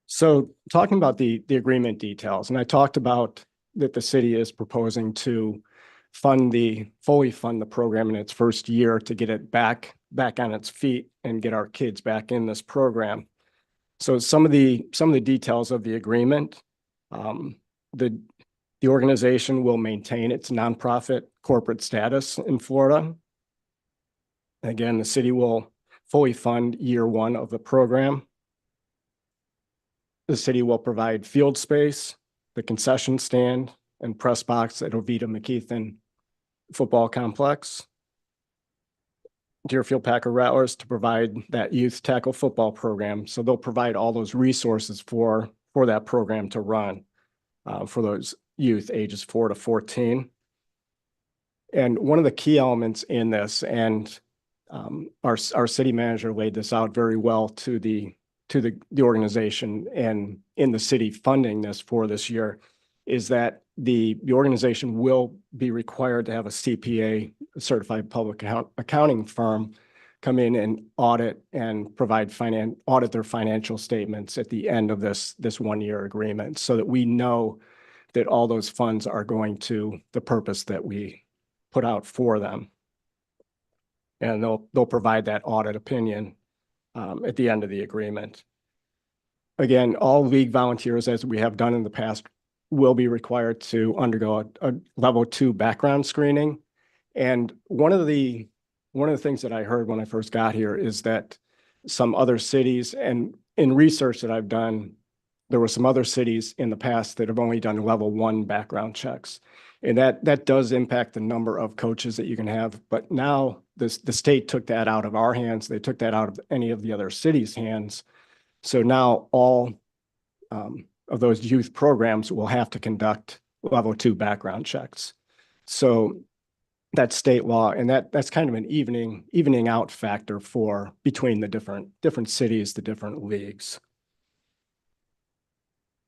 So talking about the agreement details, and I talked about that the city is proposing to fully fund the program in its first year to get it back on its feet and get our kids back in this program. So some of the details of the agreement, the organization will maintain its nonprofit corporate status in Florida. Again, the city will fully fund year one of the program. The city will provide field space, the concession stand, and press box at Oviedo McKeithen Football Complex. Deerfield Packer Rattlers to provide that youth tackle football program. So they'll provide all those resources for that program to run for those youth ages 4 to 14. And one of the key elements in this, and our city manager laid this out very well to the organization and in the city funding this for this year, is that the organization will be required to have a CPA, a certified public accounting firm, come in and audit and audit their financial statements at the end of this 1-year agreement, so that we know that all those funds are going to the purpose that we put out for them. And they'll provide that audit opinion at the end of the agreement. Again, all league volunteers, as we have done in the past, will be required to undergo a level 2 background screening. And one of the things that I heard when I first got here is that some other cities, and in research that I've done, there were some other cities in the past that have only done level 1 background checks. And that does impact the number of coaches that you can have. But now the state took that out of our hands. They took that out of any of the other cities' hands. So now all of those youth programs will have to conduct level 2 background checks. So that's state law, and that's kind of an evening out factor between the different cities, the different leagues.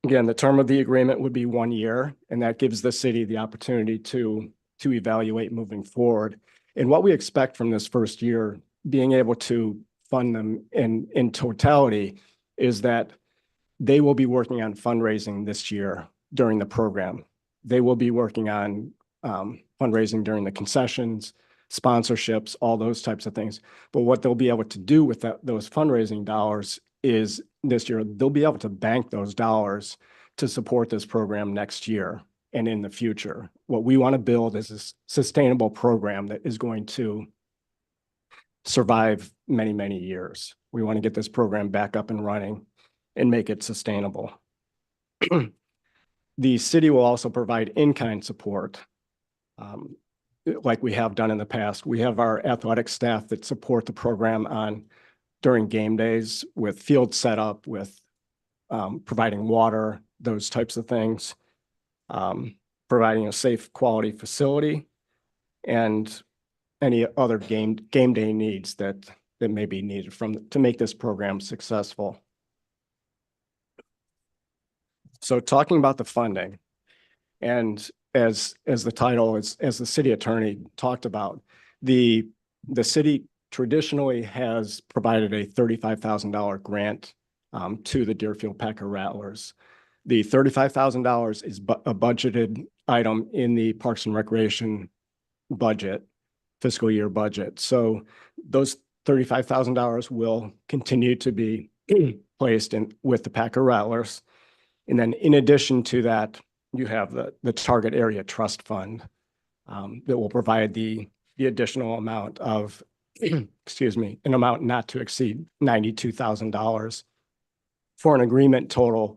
Again, the term of the agreement would be 1 year, and that gives the city the opportunity to evaluate moving forward. And what we expect from this first year, being able to fund them in totality, is that they will be working on fundraising this year during the program. They will be working on fundraising during the concessions, sponsorships, all those types of things. But what they'll be able to do with those fundraising dollars is this year, they'll be able to bank those dollars to support this program next year and in the future. What we want to build is a sustainable program that is going to survive many, many years. We want to get this program back up and running and make it sustainable. The city will also provide in-kind support, like we have done in the past. We have our athletic staff that support the program during game days with field setup, with providing water, those types of things, providing a safe, quality facility, and any other game day needs that may be needed to make this program successful. So talking about the funding, and as the title, as the city attorney talked about, the city traditionally has provided a $35,000 grant to the Deerfield Packer Rattlers. The $35,000 is a budgeted item in the Parks and Recreation budget, fiscal year budget. So those $35,000 will continue to be placed with the Packer Rattlers. And then in addition to that, you have the Target Area Trust Fund that will provide the additional amount of, excuse me, an amount not to exceed $92,000 for an agreement total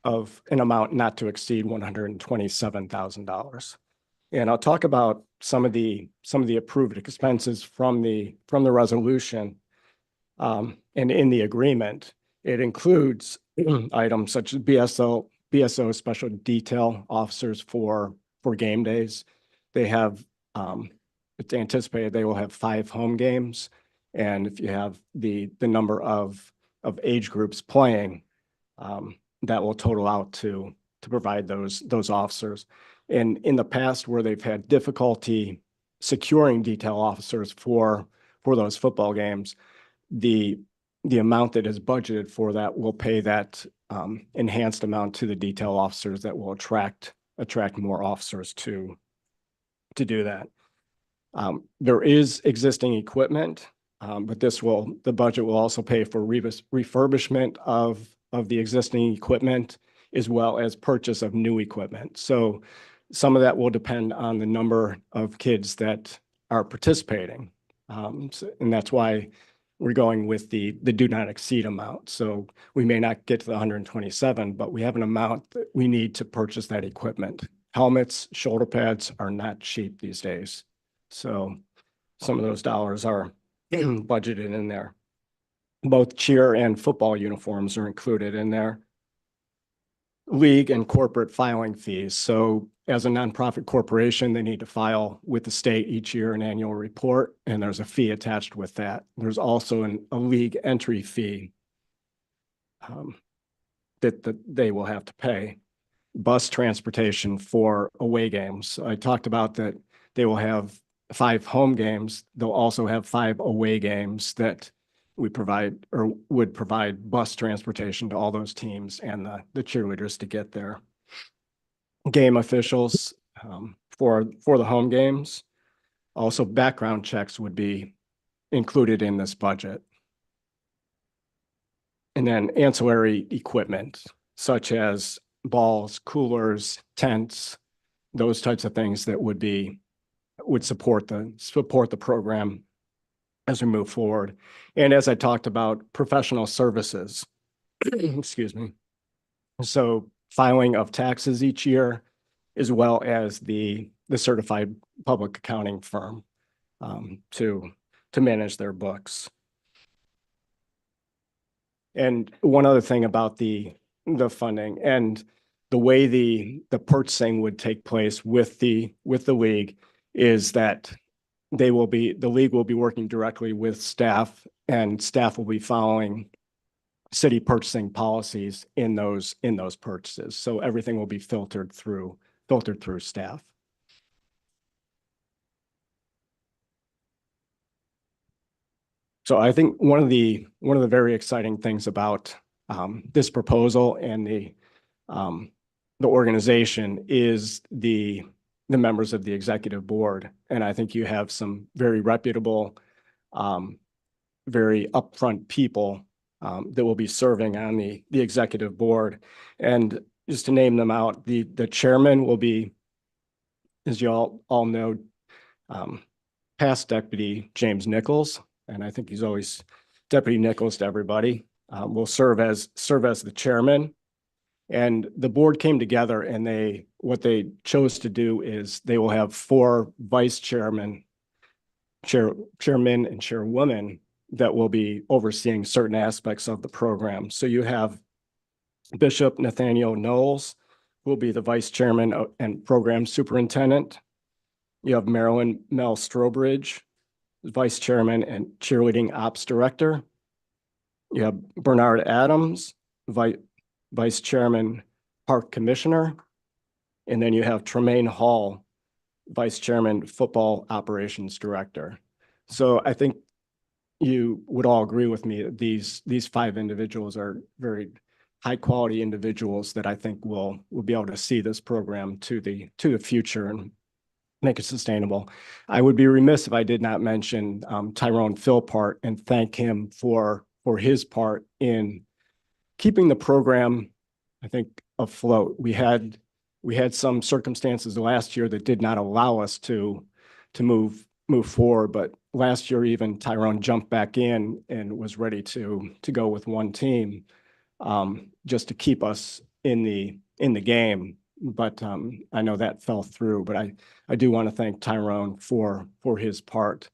of an amount not to exceed $127,000. And I'll talk about some of the approved expenses from the resolution. And in the agreement, it includes items such as BSO special detail officers for game days. They have, it's anticipated they will have 5 home games. And if you have the number of age groups playing, that will total out to provide those officers. And in the past, where they've had difficulty securing detail officers for those football games, the the amount that is budgeted for that will pay that enhanced amount to the detail officers that will attract more officers to do that. There is existing equipment, but the budget will also pay for refurbishment of the existing equipment as well as purchase of new equipment. So some of that will depend on the number of kids that are participating. And that's why we're going with the do not exceed amount. So we may not get to the 127, but we have an amount that we need to purchase that equipment. Helmets, shoulder pads are not cheap these days. So some of those dollars are budgeted in there. Both cheer and football uniforms are included in there. League and corporate filing fees. So as a nonprofit corporation, they need to file with the state each year an annual report, and there's a fee attached with that. There's also a league entry fee that they will have to pay. Bus transportation for away games. I talked about that they will have 5 home games. They'll also have 5 away games that we provide or would provide bus transportation to all those teams and the cheerleaders to get there. Game officials for the home games. Also, background checks would be included in this budget. And then ancillary equipment such as balls, coolers, tents, those types of things that would support the program as we move forward. And as I talked about, professional services, excuse me. So filing of taxes each year, as well as the certified public accounting firm to manage their books. And one other thing about the funding and the way the purchasing would take place with the league is that the league will be working directly with staff, and staff will be following city purchasing policies in those purchases. So everything will be filtered through staff. So I think one of the very exciting things about this proposal and the organization is the members of the executive board. And I think you have some very reputable, very upfront people that will be serving on the executive board. And just to name them out, the chairman will be, as you all know, past Deputy James Nichols, and I think he's always Deputy Nichols to everybody, will serve as the chairman. And the board came together, and what they chose to do is they will have 4 vice chairmen, chairmen and chairwomen that will be overseeing certain aspects of the program. So you have Bishop Nathaniel Knowles, who will be the vice chairman and program superintendent. You have Marilyn Mel Strobridge, vice chairman and cheerleading ops director. You have Bernard Adams, vice chairman, park commissioner. And then you have Tremaine Hall, vice chairman, football operations director. So I think you would all agree with me that these 5 individuals are very high quality individuals that I think will be able to see this program to the future and make it sustainable. I would be remiss if I did not mention Tyrone Philpart and thank him for his part in keeping the program, I think, afloat. We had some circumstances last year that did not allow us to move forward, but last year even Tyrone jumped back in and was ready to go with one team just to keep us in the game. But I know that fell through. But I do want to thank Tyrone for his part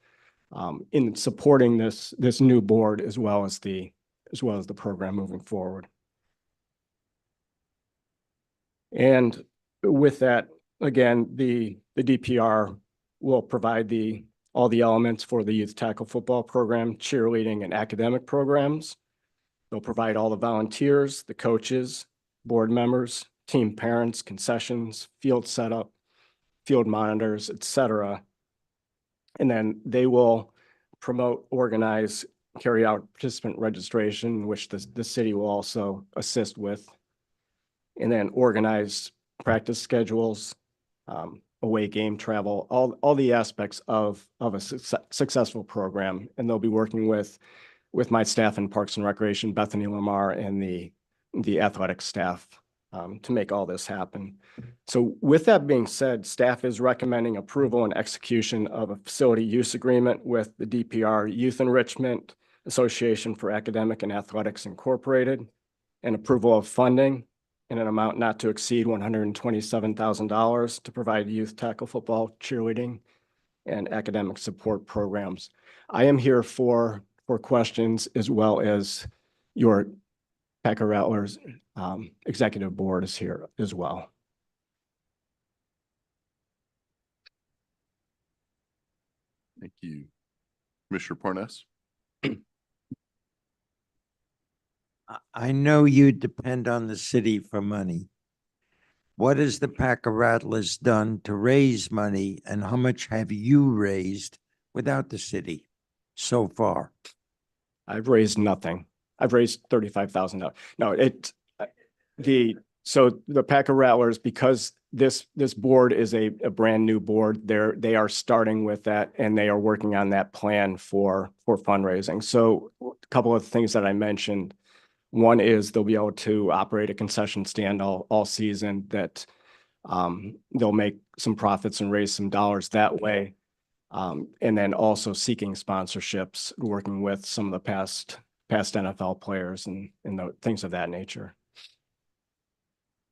in supporting this new board as well as the program moving forward. And with that, again, the DPR will provide all the elements for the youth tackle football program, cheerleading, and academic programs. They'll provide all the volunteers, the coaches, board members, team parents, concessions, field setup, field monitors, etc. And then they will promote, organize, carry out participant registration, which the city will also assist with. And then organize practice schedules, away game travel, all the aspects of a successful program. And they'll be working with my staff in Parks and Recreation, Bethany Lamar, and the athletic staff to make all this happen. So with that being said, staff is recommending approval and execution of a facility use agreement with the DPR Youth Enrichment Association for Academic and Athletics Incorporated, and approval of funding in an amount not to exceed $127,000 to provide youth tackle football, cheerleading, and academic support programs. I am here for questions, as well as your Packer Rattlers executive board is here as well.
Thank you. Commissioner Parnas?
I know you depend on the city for money. What has the Packer Rattlers done to raise money, and how much have you raised without the city so far?
I've raised nothing. I've raised $35,000. No, so the Packer Rattlers, because this board is a brand new board, they are starting with that, and they are working on that plan for fundraising. So a couple of things that I mentioned. One is they'll be able to operate a concession stand all season, that they'll make some profits and raise some dollars that way. And then also seeking sponsorships, working with some of the past NFL players and the things of that nature.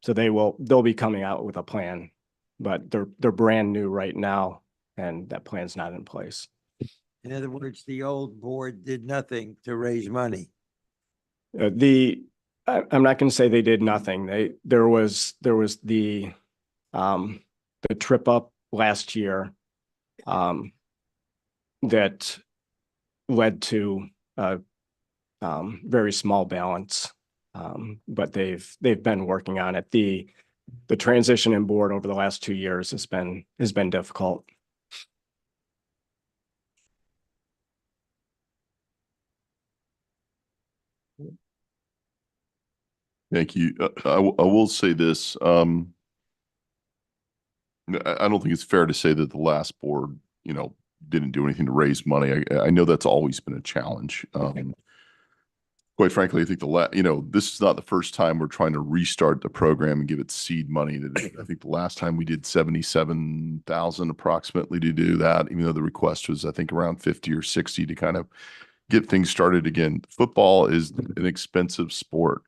So they'll be coming out with a plan, but they're brand new right now, and that plan's not in place.
In other words, the old board did nothing to raise money.
I'm not going to say they did nothing. There was the trip up last year that led to a very small balance, but they've been working on it. The transition in board over the last 2 years has been difficult.
Thank you. I will say this. I don't think it's fair to say that the last board, didn't do anything to raise money. I know that's always been a challenge. Quite frankly, I think this is not the first time we're trying to restart the program and give it seed money. I think the last time we did 77,000 approximately to do that, even though the request was, I think, around 50 or 60 to kind of get things started again. Football is an expensive sport.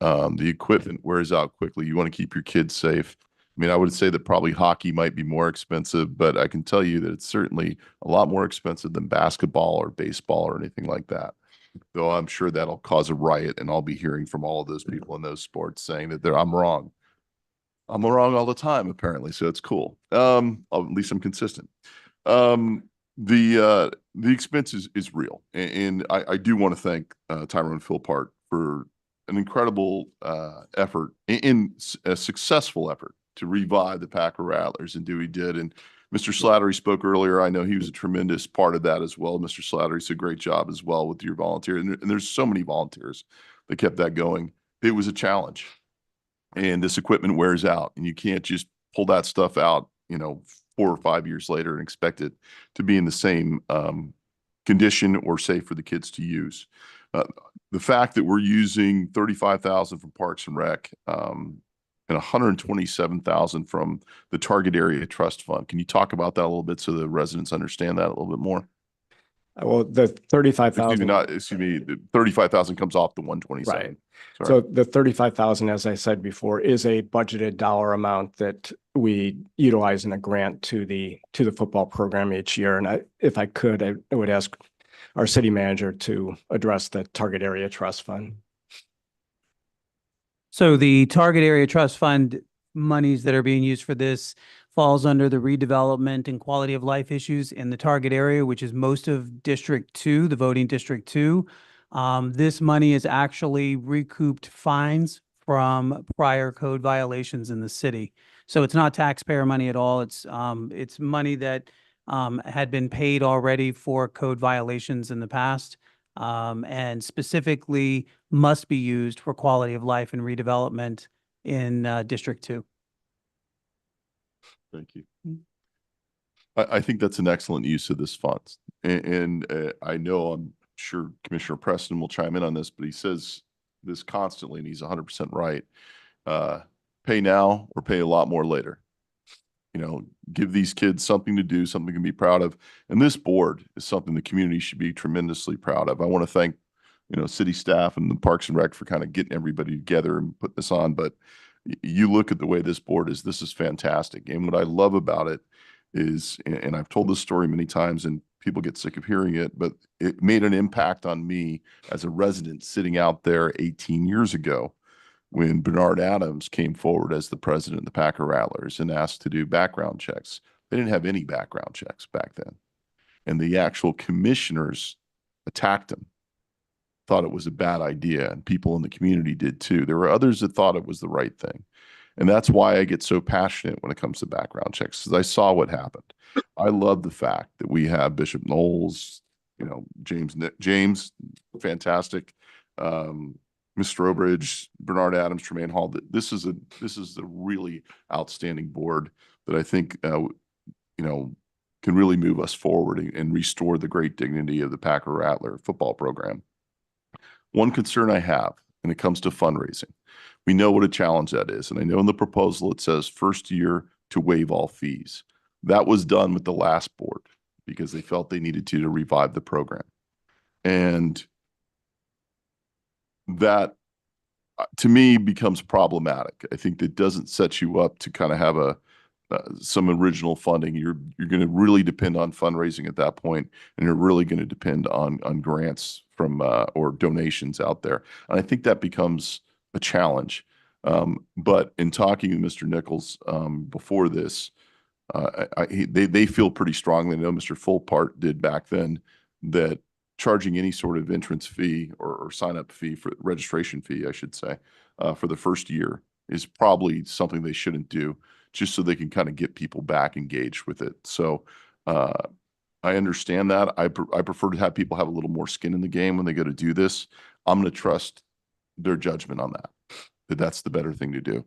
The equipment wears out quickly. You want to keep your kids safe. I mean, I would say that probably hockey might be more expensive, but I can tell you that it's certainly a lot more expensive than basketball or baseball or anything like that. Though I'm sure that'll cause a riot, and I'll be hearing from all of those people in those sports saying that I'm wrong. I'm wrong all the time, apparently, so it's cool. At least I'm consistent. The expense is real, and I do want to thank Tyrone Philpart for an incredible effort, in a successful effort to revive the Packer Rattlers and do what he did. And Mr. Slattery spoke earlier. I know he was a tremendous part of that as well. Mr. Slattery did a great job as well with your volunteer. And there's so many volunteers that kept that going. It was a challenge. And this equipment wears out, and you can't just pull that stuff out, 4 or 5 years later and expect it to be in the same condition or safe for the kids to use. The fact that we're using $35,000 from Parks and Rec and $127,000 from the Target Area Trust Fund. Can you talk about that a little bit so the residents understand that a little bit more?
Well, the 35,000.
Excuse me, the 35,000 comes off the 127.
Right. So the 35,000, as I said before, is a budgeted dollar amount that we utilize in a grant to the football program each year. And if I could, I would ask our city manager to address the Target Area Trust Fund.
So the Target Area Trust Fund monies that are being used for this falls under the redevelopment and quality of life issues in the target area, which is most of District 2, the voting District 2. This money is actually recouped fines from prior code violations in the city. So it's not taxpayer money at all. It's money that had been paid already for code violations in the past. and specifically must be used for quality of life and redevelopment in District 2.
Thank you. I think that's an excellent use of this funds. I know, I'm sure Commissioner Preston will chime in on this, but he says this constantly, and he's 100% right. Pay now or pay a lot more later. You know, give these kids something to do, something they can be proud of. And this board is something the community should be tremendously proud of. I want to thank, you know, city staff and the Parks and Rec for kind of getting everybody together and putting this on. But you look at the way this board is, this is fantastic. And what I love about it is, and I've told this story many times and people get sick of hearing it, but it made an impact on me as a resident sitting out there 18 years ago when Bernard Adams came forward as the president of the Packer Rattlers and asked to do background checks. They didn't have any background checks back then. And the actual commissioners attacked him, thought it was a bad idea, and people in the community did too. There were others that thought it was the right thing. And that's why I get so passionate when it comes to background checks, because I saw what happened. I love the fact that we have Bishop Knowles, you know, James, fantastic. Mr. Strobridge, Bernard Adams, Tremaine Hall. This is a really outstanding board that I think, you know, can really move us forward and restore the great dignity of the Packer Rattler football program. One concern I have, and it comes to fundraising. We know what a challenge that is. And I know in the proposal, it says first year to waive all fees. That was done with the last board because they felt they needed to revive the program. And that to me becomes problematic. I think that doesn't set you up to kind of have some original funding. You're going to really depend on fundraising at that point, and you're really going to depend on grants from or donations out there. And I think that becomes a challenge. But in talking to Mr. Nichols before this, they feel pretty strongly. I know Mr. Fulpart did back then, that charging any sort of entrance fee or sign-up fee for registration fee, I should say, for the first year is probably something they shouldn't do, just so they can kind of get people back engaged with it. So I understand that. I prefer to have people have a little more skin in the game when they go to do this. I'm going to trust their judgment on that. That's the better thing to do.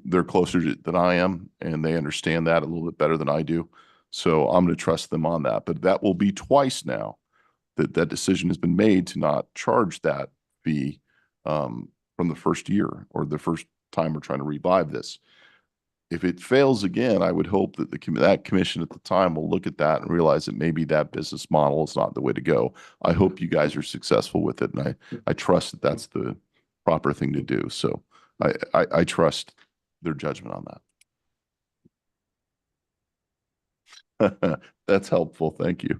They're closer than I am, and they understand that a little bit better than I do. So I'm going to trust them on that. But that will be twice now that decision has been made to not charge that fee from the first year or the first time we're trying to revive this. If it fails again, I would hope that that commission at the time will look at that and realize that maybe that business model is not the way to go. I hope you guys are successful with it, and I trust that that's the proper thing to do. So I trust their judgment on that. That's helpful. Thank you.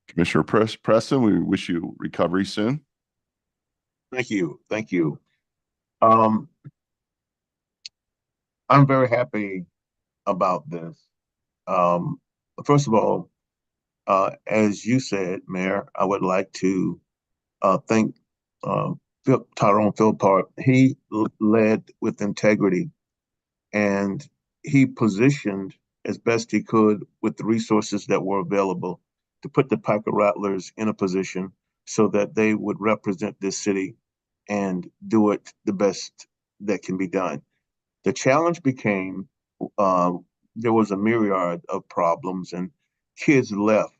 Commissioner Preston, we wish you recovery soon.
Thank you. Thank you. I'm very happy about this. First of all, as you said, Mayor, I would like to thank Tyrone Philpott. He led with integrity, and he positioned as best he could with the resources that were available to put the Packer Rattlers in a position so that they would represent this city and do it the best that can be done. The challenge became there was a myriad of problems and kids left.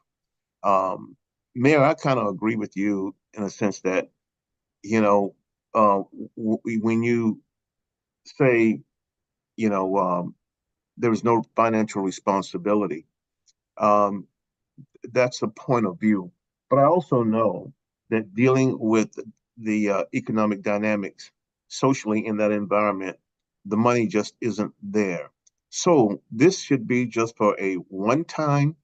Mayor, I kind of agree with you in a sense that, you know, when you say, you know, there is no financial responsibility, that's a point of view. But I also know that dealing with the economic dynamics socially in that environment, the money just isn't there. So this should be just for a one-time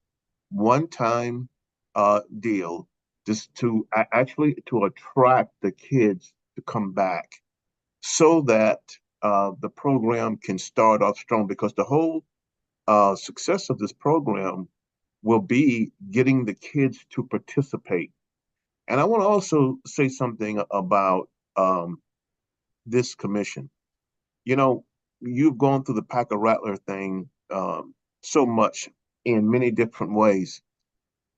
deal, just to actually to attract the kids to come back, so that the program can start off strong, because the whole success of this program will be getting the kids to participate. And I want to also say something about this commission. You know, you've gone through the Packer Rattler thing so much in many different ways.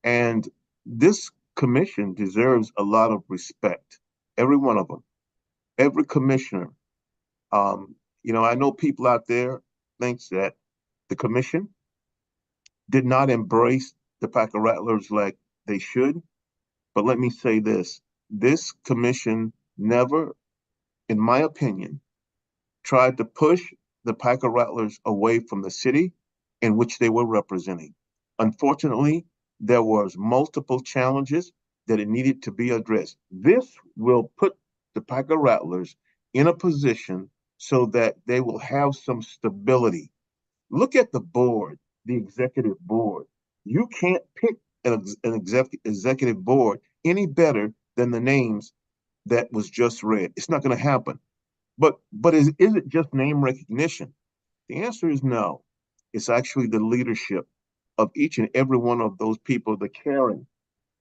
And this commission deserves a lot of respect. Every one of them, every commissioner. I know people out there thinks that the commission did not embrace the Packer Rattlers like they should. But let me say this commission never, in my opinion, tried to push the Packer Rattlers away from the city in which they were representing. Unfortunately, there was multiple challenges that it needed to be addressed. This will put the Packer Rattlers in a position so that they will have some stability. Look at the board, the executive board. You can't pick an executive board any better than the names that was just read. It's not going to happen. But is it just name recognition? The answer is no. It's actually the leadership of each and every one of those people, the caring.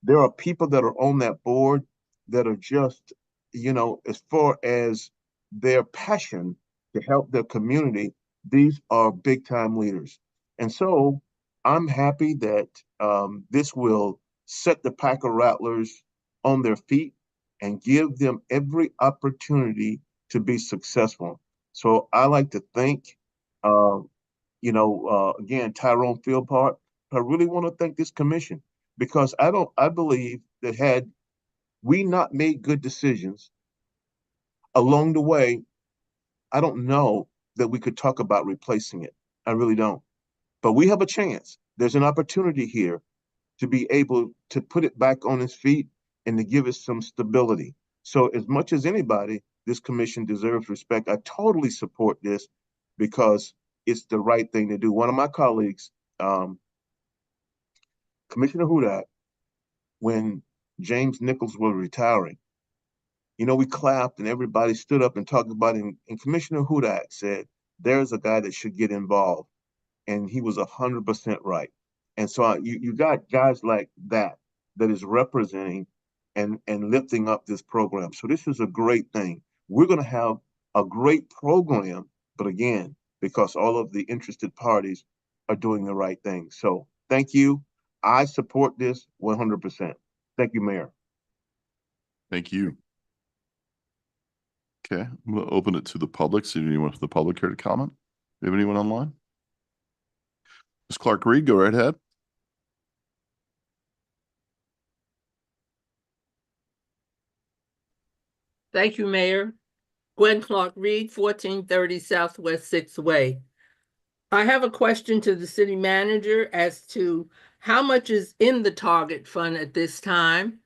There are people that are on that board that are just, as far as their passion to help their community, these are big time leaders. And so I'm happy that this will set the Packer Rattlers on their feet and give them every opportunity to be successful. So I like to thank, again, Tyrone Philpott. I really want to thank this commission because I believe that had we not made good decisions along the way, I don't know that we could talk about replacing it. I really don't. But we have a chance. There's an opportunity here to be able to put it back on its feet and to give it some stability. So as much as anybody, this commission deserves respect. I totally support this because it's the right thing to do. One of my colleagues, Commissioner Hudak, when James Nichols was retiring, we clapped and everybody stood up and talked about it. And Commissioner Hudak said, there's a guy that should get involved. And he was 100% right. And so you got guys like that is representing and lifting up this program. So this is a great thing. We're going to have a great program, but again, because all of the interested parties are doing the right thing. So thank you. I support this 100%. Thank you, Mayor.
Thank you. Okay, I'm going to open it to the public. See anyone from the public here to comment? Do you have anyone online? Ms. Clark-Reed, go right ahead.
Thank you, Mayor. Gwen Clark-Reed, 1430 Southwest 6th Way. I have a question to the city manager as to how much is in the target fund at this time.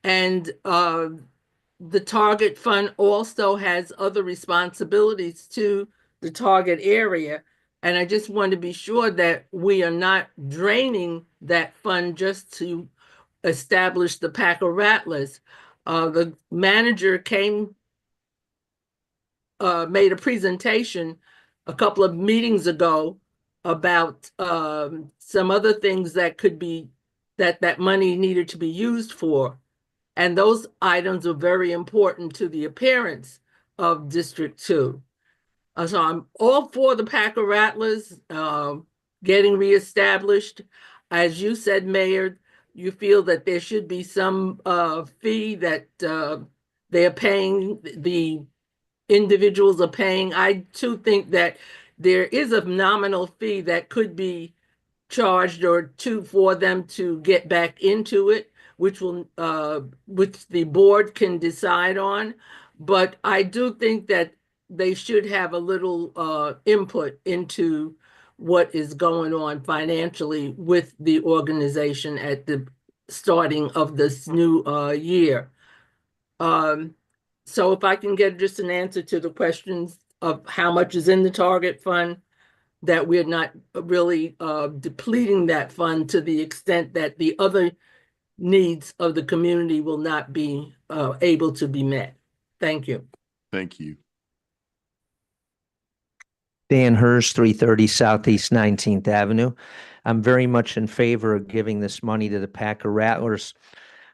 And the target fund also has other responsibilities to the target area. And I just want to be sure that we are not draining that fund just to establish the Packer Rattlers. The manager made a presentation a couple of meetings ago about some other things that could be, that money needed to be used for. And those items are very important to the appearance of District 2. So I'm all for the Packer Rattlers getting reestablished. As you said, Mayor, you feel that there should be some fee that they're paying, the individuals are paying. I too think that there is a nominal fee that could be charged for them to get back into it, which the board can decide on. But I do think that they should have a little input into what is going on financially with the organization at the starting of this new year. So if I can get just an answer to the questions of how much is in the target fund, that we're not really depleting that fund to the extent that the other needs of the community will not be able to be met. Thank you.
Thank you.
Dan Hurst, 330 Southeast 19th Avenue. I'm very much in favor of giving this money to the Packer Rattlers.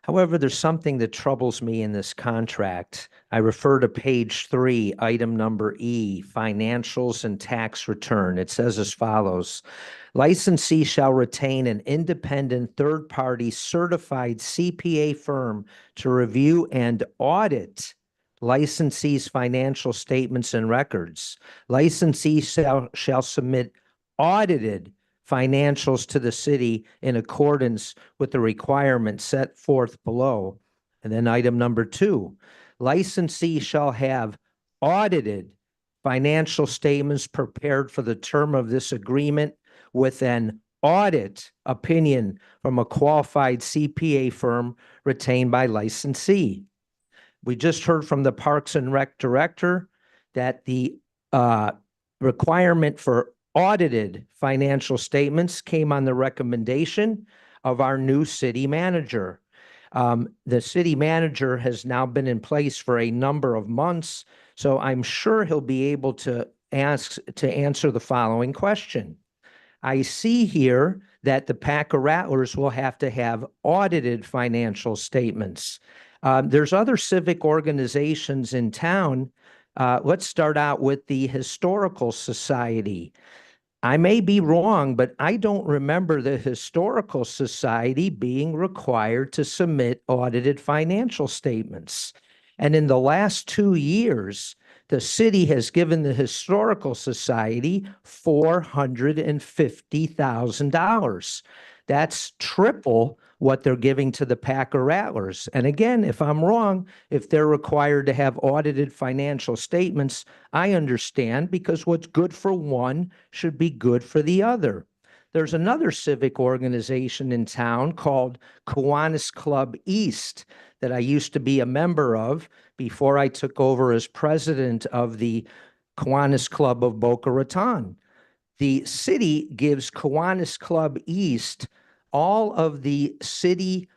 However, there's something that troubles me in this contract. I refer to page 3, item number E, financials and tax return. It says as follows: licensee shall retain an independent third-party certified CPA firm to review and audit licensee's financial statements and records. Licensee shall submit audited financials to the city in accordance with the requirements set forth below. And then item number 2, licensee shall have audited financial statements prepared for the term of this agreement with an audit opinion from a qualified CPA firm retained by licensee. We just heard from the Parks and Rec director that the requirement for audited financial statements came on the recommendation of our new city manager. The city manager has now been in place for a number of months, so I'm sure he'll be able to answer the following question. I see here that the Packer Rattlers will have to have audited financial statements. There's other civic organizations in town. Let's start out with the Historical Society. I may be wrong, but I don't remember the Historical Society being required to submit audited financial statements. And in the last 2 years, the city has given the Historical Society $450,000. That's triple what they're giving to the Packer Rattlers. And again, if I'm wrong, if they're required to have audited financial statements, I understand, because what's good for one should be good for the other. There's another civic organization in town called Kiwanis Club East that I used to be a member of before I took over as president of the Kiwanis Club of Boca Raton. The city gives Kiwanis Club East all of the city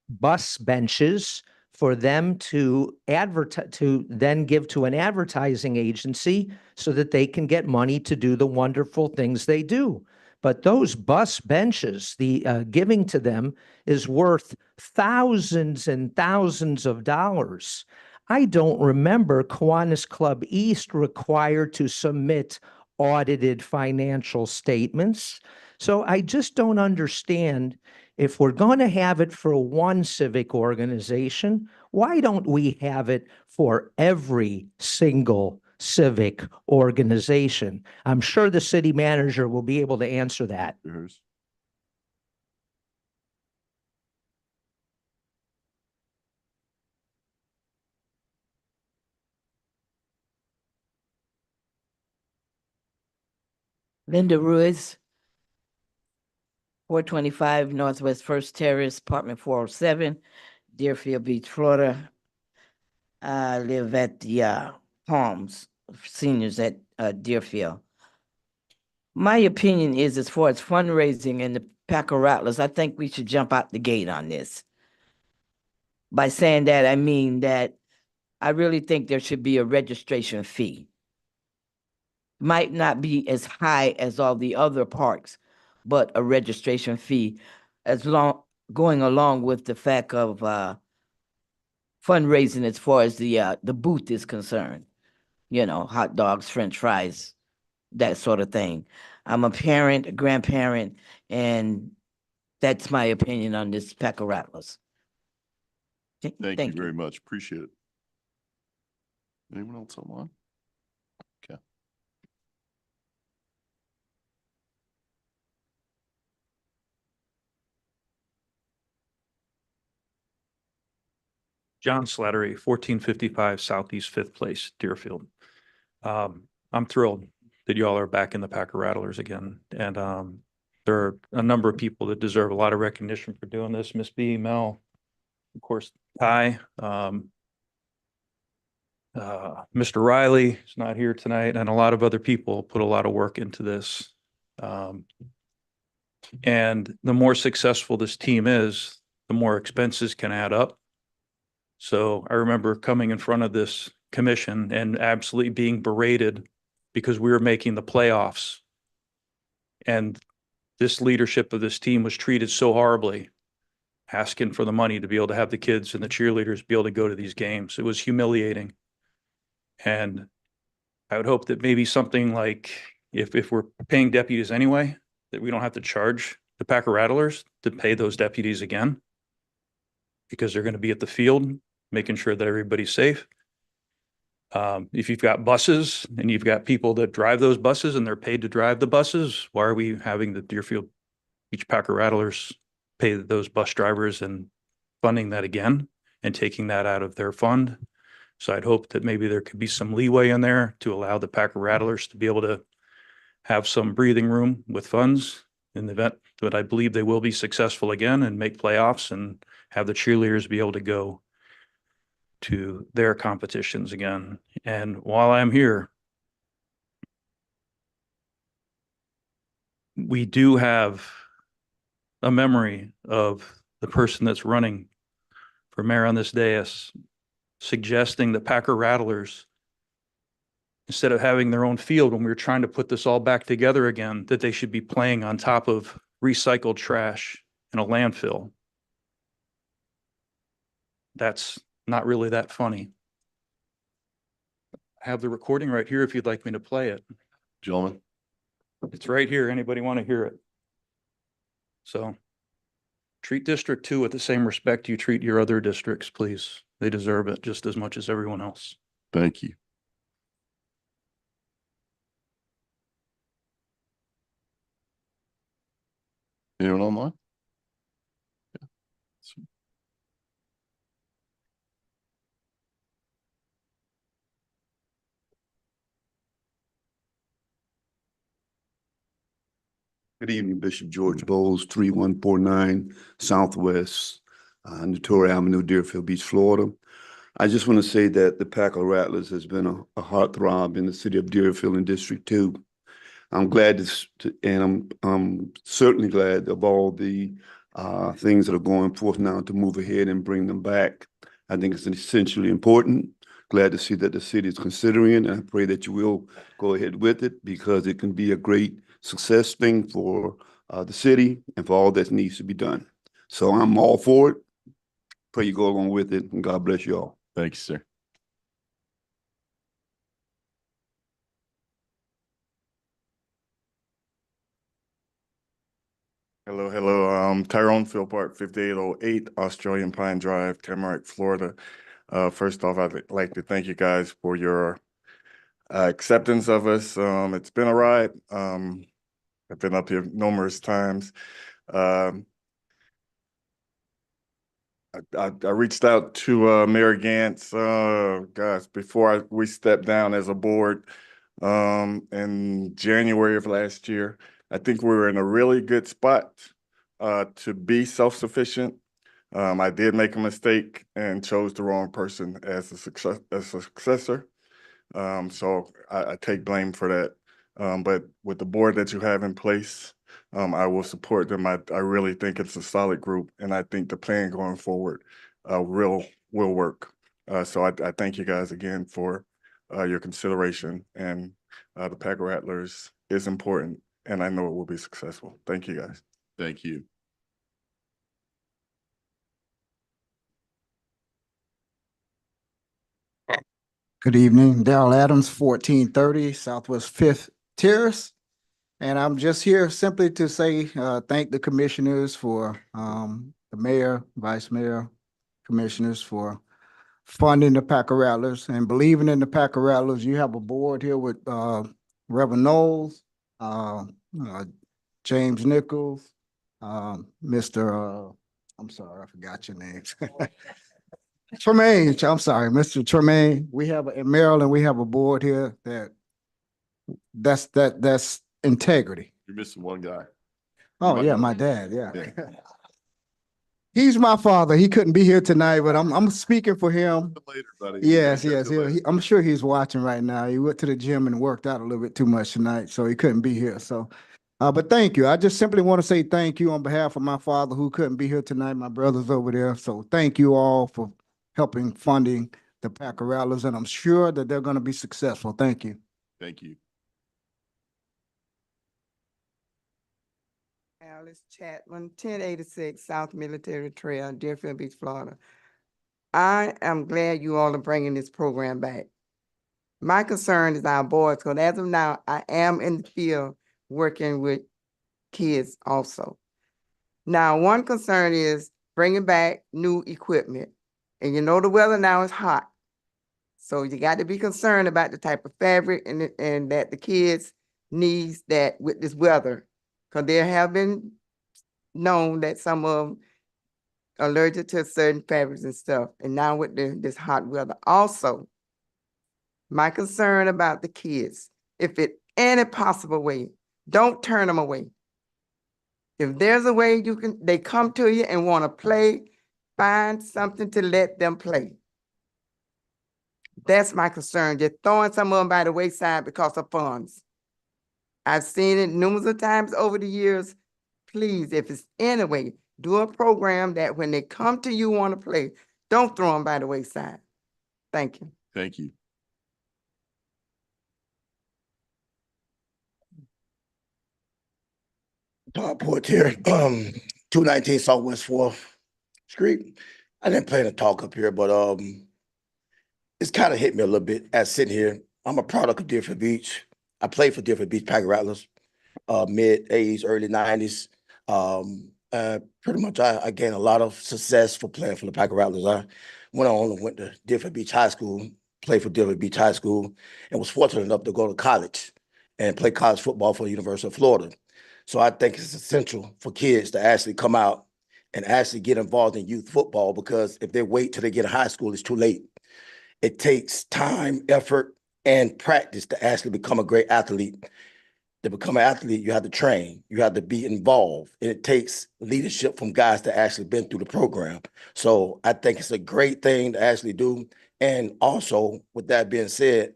bus benches for them to then give to an advertising agency so that they can get money to do the wonderful things they do. But those bus benches, the giving to them is worth thousands and thousands of dollars. I don't remember Kiwanis Club East required to submit audited financial statements. So I just don't understand, if we're going to have it for one civic organization, why don't we have it for every single civic organization? I'm sure the city manager will be able to answer that.
Linda Ruiz, 425 Northwest First Terrace, apartment 407, Deerfield Beach, Florida. I live at the Palms Seniors at Deerfield. My opinion is, as far as fundraising and the Packer Rattlers, I think we should jump out the gate on this. By saying that, I mean that I really think there should be a registration fee. Might not be as high as all the other parks, but a registration fee going along with the fact of fundraising as far as the booth is concerned. You know, hot dogs, French fries, that sort of thing. I'm a parent, a grandparent, and that's my opinion on this Packer Rattlers.
Thank you very much. Appreciate it. Anyone else online? Okay.
John Slattery, 1455 Southeast 5th Place, Deerfield. I'm thrilled that y'all are back in the Packer Rattlers again. And there are a number of people that deserve a lot of recognition for doing this. Miss B, Mel, of course, Ty, Mr. Riley is not here tonight, and a lot of other people put a lot of work into this. And the more successful this team is, the more expenses can add up. So I remember coming in front of this commission and absolutely being berated because we were making the playoffs. And this leadership of this team was treated so horribly. asking for the money to be able to have the kids and the cheerleaders be able to go to these games. It was humiliating. And I would hope that maybe something like, if we're paying deputies anyway, that we don't have to charge the Packer Rattlers to pay those deputies again, because they're going to be at the field, making sure that everybody's safe. If you've got buses and you've got people that drive those buses and they're paid to drive the buses, why are we having the Deerfield Beach Packer Rattlers pay those bus drivers and funding that again and taking that out of their fund? So I'd hope that maybe there could be some leeway in there to allow the Packer Rattlers to be able to have some breathing room with funds in the event that I believe they will be successful again and make playoffs, and have the cheerleaders be able to go to their competitions again. And while I'm here, we do have a memory of the person that's running for mayor on this dais suggesting the Packer Rattlers, instead of having their own field when we were trying to put this all back together again, that they should be playing on top of recycled trash in a landfill. That's not really that funny. I have the recording right here if you'd like me to play it.
Gentlemen.
It's right here. Anybody want to hear it? So treat District 2 with the same respect you treat your other districts, please. They deserve it just as much as everyone else.
Thank you. Anyone online? Yeah.
Good evening, Bishop George Bowles, 3149 Southwest Natura Avenue, Deerfield Beach, Florida. I just want to say that the Packer Rattlers has been a heartthrob in the city of Deerfield in District 2. I'm glad and I'm certainly glad of all the things that are going forth now to move ahead and bring them back. I think it's essentially important. Glad to see that the city is considering it, and I pray that you will go ahead with it, because it can be a great success thing for the city and for all that needs to be done. So I'm all for it. Pray you go along with it, and God bless you all.
Thank you, sir.
Hello. Tyrone Philpart, 5808 Australian Pine Drive, Tamarack, Florida. First off, I'd like to thank you guys for your acceptance of us. It's been a ride. I've been up here numerous times. I reached out to Mayor Gantz, before we stepped down as a board in January of last year. I think we were in a really good spot to be self-sufficient. I did make a mistake and chose the wrong person as a successor. So I take blame for that. But with the board that you have in place, I will support them. I really think it's a solid group, and I think the plan going forward will work. So I thank you guys again for your consideration, and the Packer Rattlers is important, and I know it will be successful. Thank you, guys.
Thank you.
Good evening, Darrell Adams, 1430 Southwest 5th Terrace. And I'm just here simply to say, thank the commissioners for, the mayor, vice mayor, commissioners for funding the Packer Rattlers and believing in the Packer Rattlers. You have a board here with, Reverend Knowles, James Nichols, Mr. I'm sorry, I forgot your names. Tremaine, I'm sorry, Mr. Tremaine. We have, in Maryland, we have a board here that's integrity.
You're missing one guy.
Oh, yeah, my dad, yeah. He's my father. He couldn't be here tonight, but I'm speaking for him.
Later, buddy.
Yes. I'm sure he's watching right now. He went to the gym and worked out a little bit too much tonight, so he couldn't be here. So, but thank you. I just simply want to say thank you on behalf of my father who couldn't be here tonight. My brother's over there. So thank you all for helping funding the Packer Rattlers, and I'm sure that they're going to be successful. Thank you.
Thank you.
Alice Chatman, 1086 South Military Trail, Deerfield Beach, Florida. I am glad you all are bringing this program back. My concern is our boys, because as of now, I am in the field working with kids also. Now, one concern is bringing back new equipment. And you know the weather now is hot. So you got to be concerned about the type of fabric and that the kids needs that with this weather. Because there have been known that some of them are allergic to certain fabrics and stuff. And now with this hot weather. Also, my concern about the kids, if it any possible way, don't turn them away. If there's a way they come to you and want to play, find something to let them play. That's my concern, just throwing some of them by the wayside because of funds. I've seen it numerous of times over the years. Please, if it's any way, do a program that when they come to you want to play, don't throw them by the wayside. Thank you.
Thank you.
Todd Portier, 219 Southwest 4th Street. I didn't plan to talk up here, but it's kind of hit me a little bit as sitting here. I'm a product of Deerfield Beach. I played for Deerfield Beach Packer Rattlers, mid-80s, early 90s. Pretty much I gained a lot of success for playing for the Packer Rattlers. I went to Deerfield Beach High School, played for Deerfield Beach High School, and was fortunate enough to go to college and play college football for the University of Florida. So I think it's essential for kids to actually come out and actually get involved in youth football, because if they wait till they get to high school, it's too late. It takes time, effort, and practice to actually become a great athlete. To become an athlete, you have to train, you have to be involved, and it takes leadership from guys that actually been through the program. So I think it's a great thing to actually do. And also, with that being said,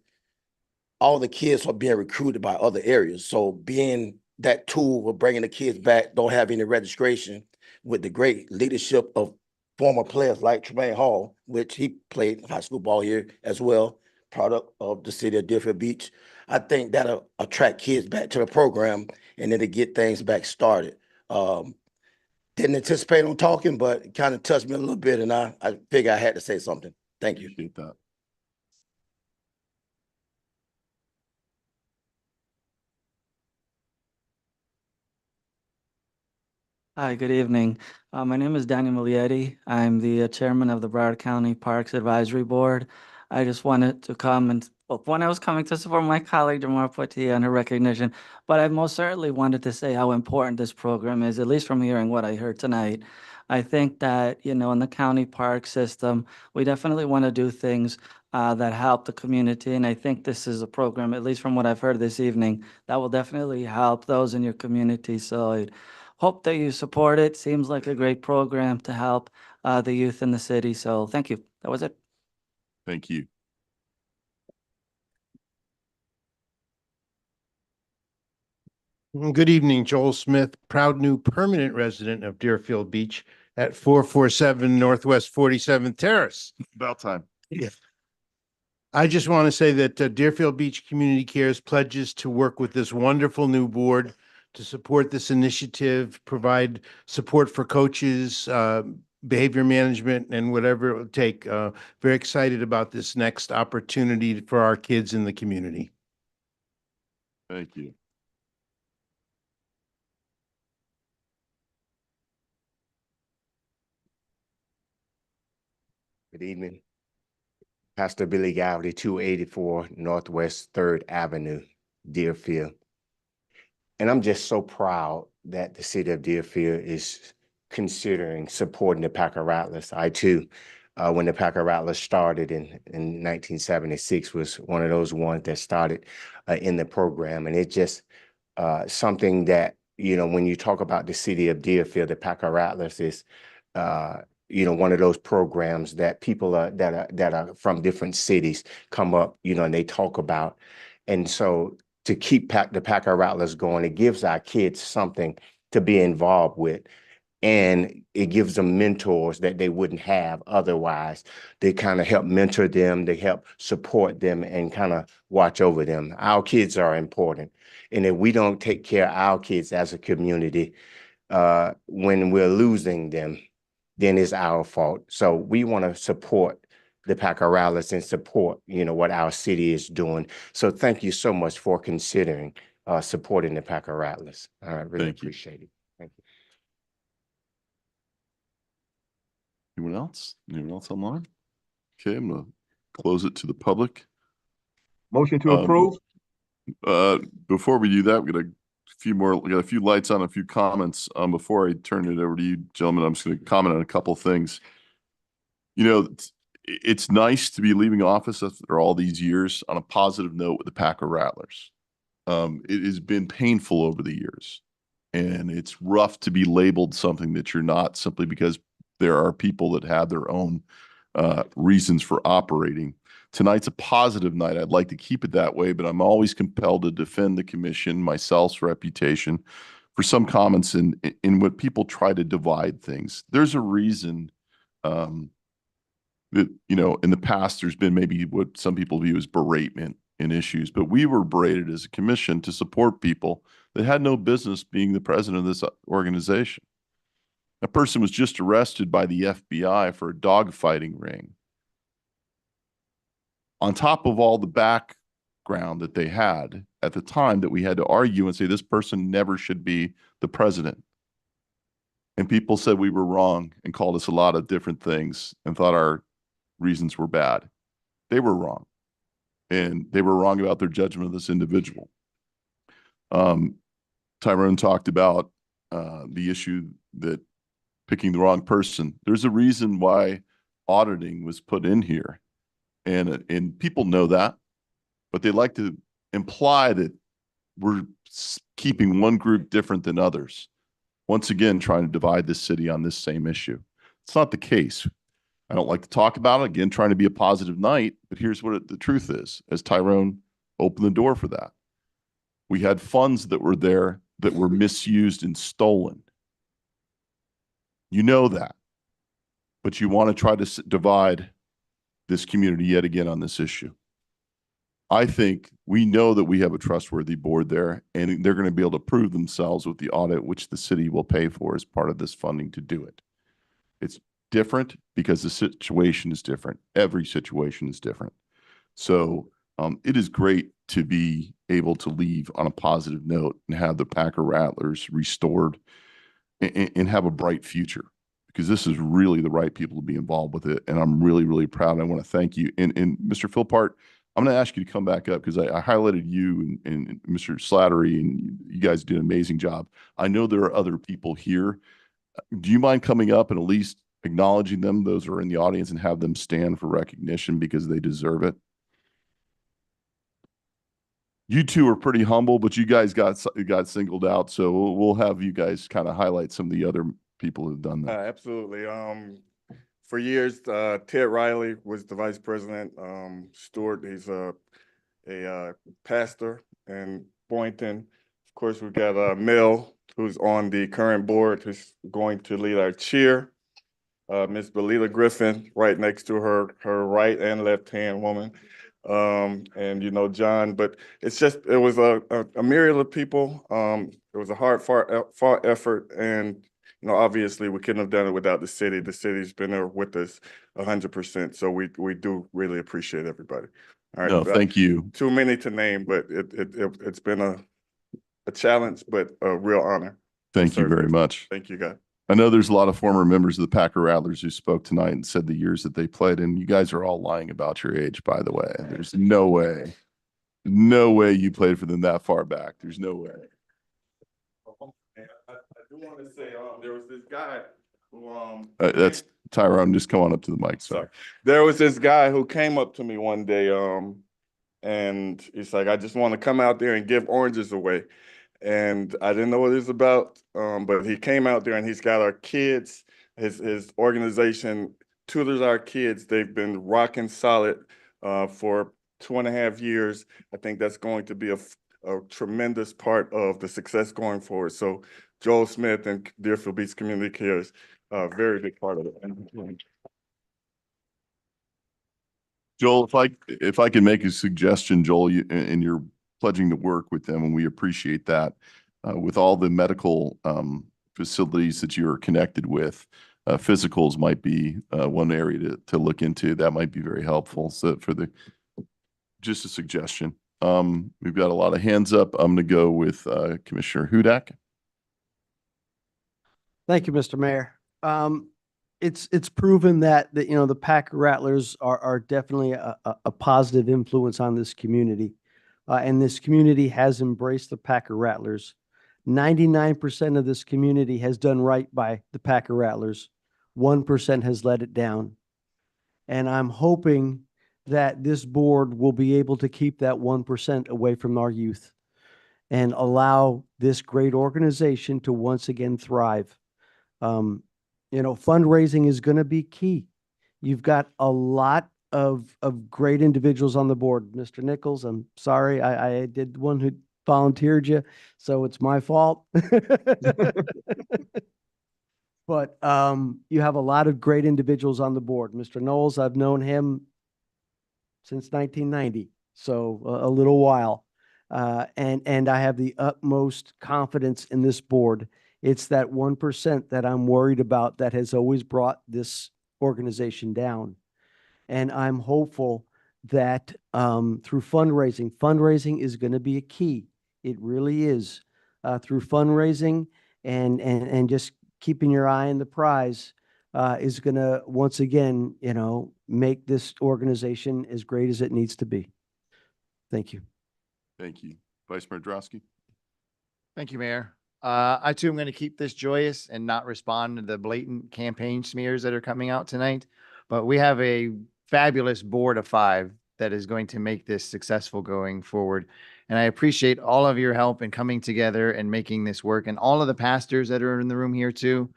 all the kids are being recruited by other areas. So being that tool of bringing the kids back, don't have any registration, with the great leadership of former players like Tremaine Hall, which he played high school ball here as well, product of the city of Deerfield Beach. I think that'll attract kids back to the program and then to get things back started. Didn't anticipate on talking, but it kind of touched me a little bit, and I figured I had to say something. Thank you.
Appreciate that.
Hi, good evening. My name is Daniel Milietti. I'm the chairman of the Broward County Parks Advisory Board. I just wanted to come and, well, one, I was coming to support my colleague Jamar Portier on her recognition, but I most certainly wanted to say how important this program is, at least from hearing what I heard tonight. I think that, in the county park system, we definitely want to do things that help the community. And I think this is a program, at least from what I've heard this evening, that will definitely help those in your community. So I hope that you support it. Seems like a great program to help the youth in the city. So thank you. That was it.
Thank you.
Good evening, Joel Smith, proud new permanent resident of Deerfield Beach at 447 Northwest 47th Terrace.
About time.
Yeah. I just want to say that Deerfield Beach Community Cares pledges to work with this wonderful new board to support this initiative, provide support for coaches, behavior management, and whatever it will take. Very excited about this next opportunity for our kids in the community.
Thank you.
Good evening. Pastor Billy Gowdy, 284 Northwest 3rd Avenue, Deerfield. And I'm just so proud that the city of Deerfield is considering supporting the Packer Rattlers. I too, when the Packer Rattlers started in 1976, was one of those ones that started in the program. And it's just something that, when you talk about the city of Deerfield, the Packer Rattlers is one of those programs that people that are from different cities come up, and they talk about. And so to keep the Packer Rattlers going, it gives our kids something to be involved with. And it gives them mentors that they wouldn't have otherwise. They kind of help mentor them, they help support them and kind of watch over them. Our kids are important. And if we don't take care of our kids as a community, when we're losing them, then it's our fault. So we want to support the Packer Rattlers and support, what our city is doing. So thank you so much for considering supporting the Packer Rattlers. I really appreciate it. Thank you.
Anyone else? Anyone else online? Okay, I'm gonna close it to the public.
Motion to approve.
Before we do that, we got a few lights on, a few comments. Before I turn it over to you, gentlemen, I'm just going to comment on a couple things. It's nice to be leaving office after all these years on a positive note with the Packer Rattlers. It has been painful over the years, and it's rough to be labeled something that you're not simply because there are people that have their own reasons for operating. Tonight's a positive night. I'd like to keep it that way, but I'm always compelled to defend the commission, myself's reputation, for some comments in what people try to divide things. There's a reason that, in the past, there's been maybe what some people view as beratement in issues, but we were berated as a commission to support people that had no business being the president of this organization. A person was just arrested by the FBI for a dogfighting ring. On top of all the background that they had at the time, that we had to argue and say this person never should be the president. And people said we were wrong and called us a lot of different things and thought our reasons were bad. They were wrong. And they were wrong about their judgment of this individual. Tyrone talked about the issue that picking the wrong person. There's a reason why auditing was put in here. And people know that, but they like to imply that we're keeping one group different than others. Once again, trying to divide this city on this same issue. It's not the case. I don't like to talk about it. Again, trying to be a positive night, but here's what the truth is, as Tyrone opened the door for that. We had funds that were there that were misused and stolen. You know that, but you want to try to divide this community yet again on this issue. I think we know that we have a trustworthy board there, and they're going to be able to prove themselves with the audit, which the city will pay for as part of this funding to do it. It's different because the situation is different. Every situation is different. So it is great to be able to leave on a positive note and have the Packer Rattlers restored and have a bright future, because this is really the right people to be involved with it. And I'm really, really proud. And I want to thank you. And Mr. Philpart, I'm going to ask you to come back up, because I highlighted you and Mr. Slattery, and you guys did an amazing job. I know there are other people here. Do you mind coming up and at least acknowledging them, those who are in the audience, and have them stand for recognition because they deserve it? You two are pretty humble, but you guys got singled out. So we'll have you guys kind of highlight some of the other people who've done that.
Absolutely. For years, Ted Riley was the vice president. Stuart, he's a pastor in Boynton. Of course, we've got Mel, who's on the current board, who's going to lead our cheer. Miss Belita Griffin, right next to her right and left hand woman. And John, but it was a myriad of people. It was a hard fought effort, and obviously we couldn't have done it without the city. The city's been there with us 100%. So we do really appreciate everybody. All right.
No, thank you.
Too many to name, but it's been a challenge, but a real honor.
Thank you very much.
Thank you, guys.
I know there's a lot of former members of the Packer Rattlers who spoke tonight and said the years that they played, and you guys are all lying about your age, by the way. There's no way you played for them that far back. There's no way.
I do want to say, there was this guy who
That's Tyrone. Just come on up to the mic. Sorry.
There was this guy who came up to me one day, and he's like, I just want to come out there and give oranges away. And I didn't know what it was about, but he came out there and he's got our kids. His organization tutors our kids. They've been rocking solid for 2.5 years. I think that's going to be a tremendous part of the success going forward. So Joel Smith and Deerfield Beach Community Cares, a very big part of it.
Joel, if I can make a suggestion, Joel, and you're pledging to work with them, and we appreciate that. With all the medical facilities that you are connected with. Physicals might be one area to look into. That might be very helpful. So just a suggestion. We've got a lot of hands up. I'm going to go with Commissioner Hudak.
Thank you, Mr. Mayor. It's proven that the Packer Rattlers are definitely a positive influence on this community. And this community has embraced the Packer Rattlers. 99% of this community has done right by the Packer Rattlers. 1% has let it down. And I'm hoping that this board will be able to keep that 1% away from our youth and allow this great organization to once again thrive. Fundraising is going to be key. You've got a lot of great individuals on the board. Mr. Nichols, I'm sorry, I did one who volunteered you, so it's my fault. But you have a lot of great individuals on the board. Mr. Knowles, I've known him since 1990, so a little while. And I have the utmost confidence in this board. It's that 1% that I'm worried about that has always brought this organization down. And I'm hopeful that through fundraising is going to be a key. It really is. Through fundraising and just keeping your eye on the prize is going to, once again, make this organization as great as it needs to be. Thank you.
Thank you. Vice Mayor Drosky.
Thank you, Mayor. I too am going to keep this joyous and not respond to the blatant campaign smears that are coming out tonight. But we have a fabulous board of 5 that is going to make this successful going forward. And I appreciate all of your help in coming together and making this work. And all of the pastors that are in the room here too,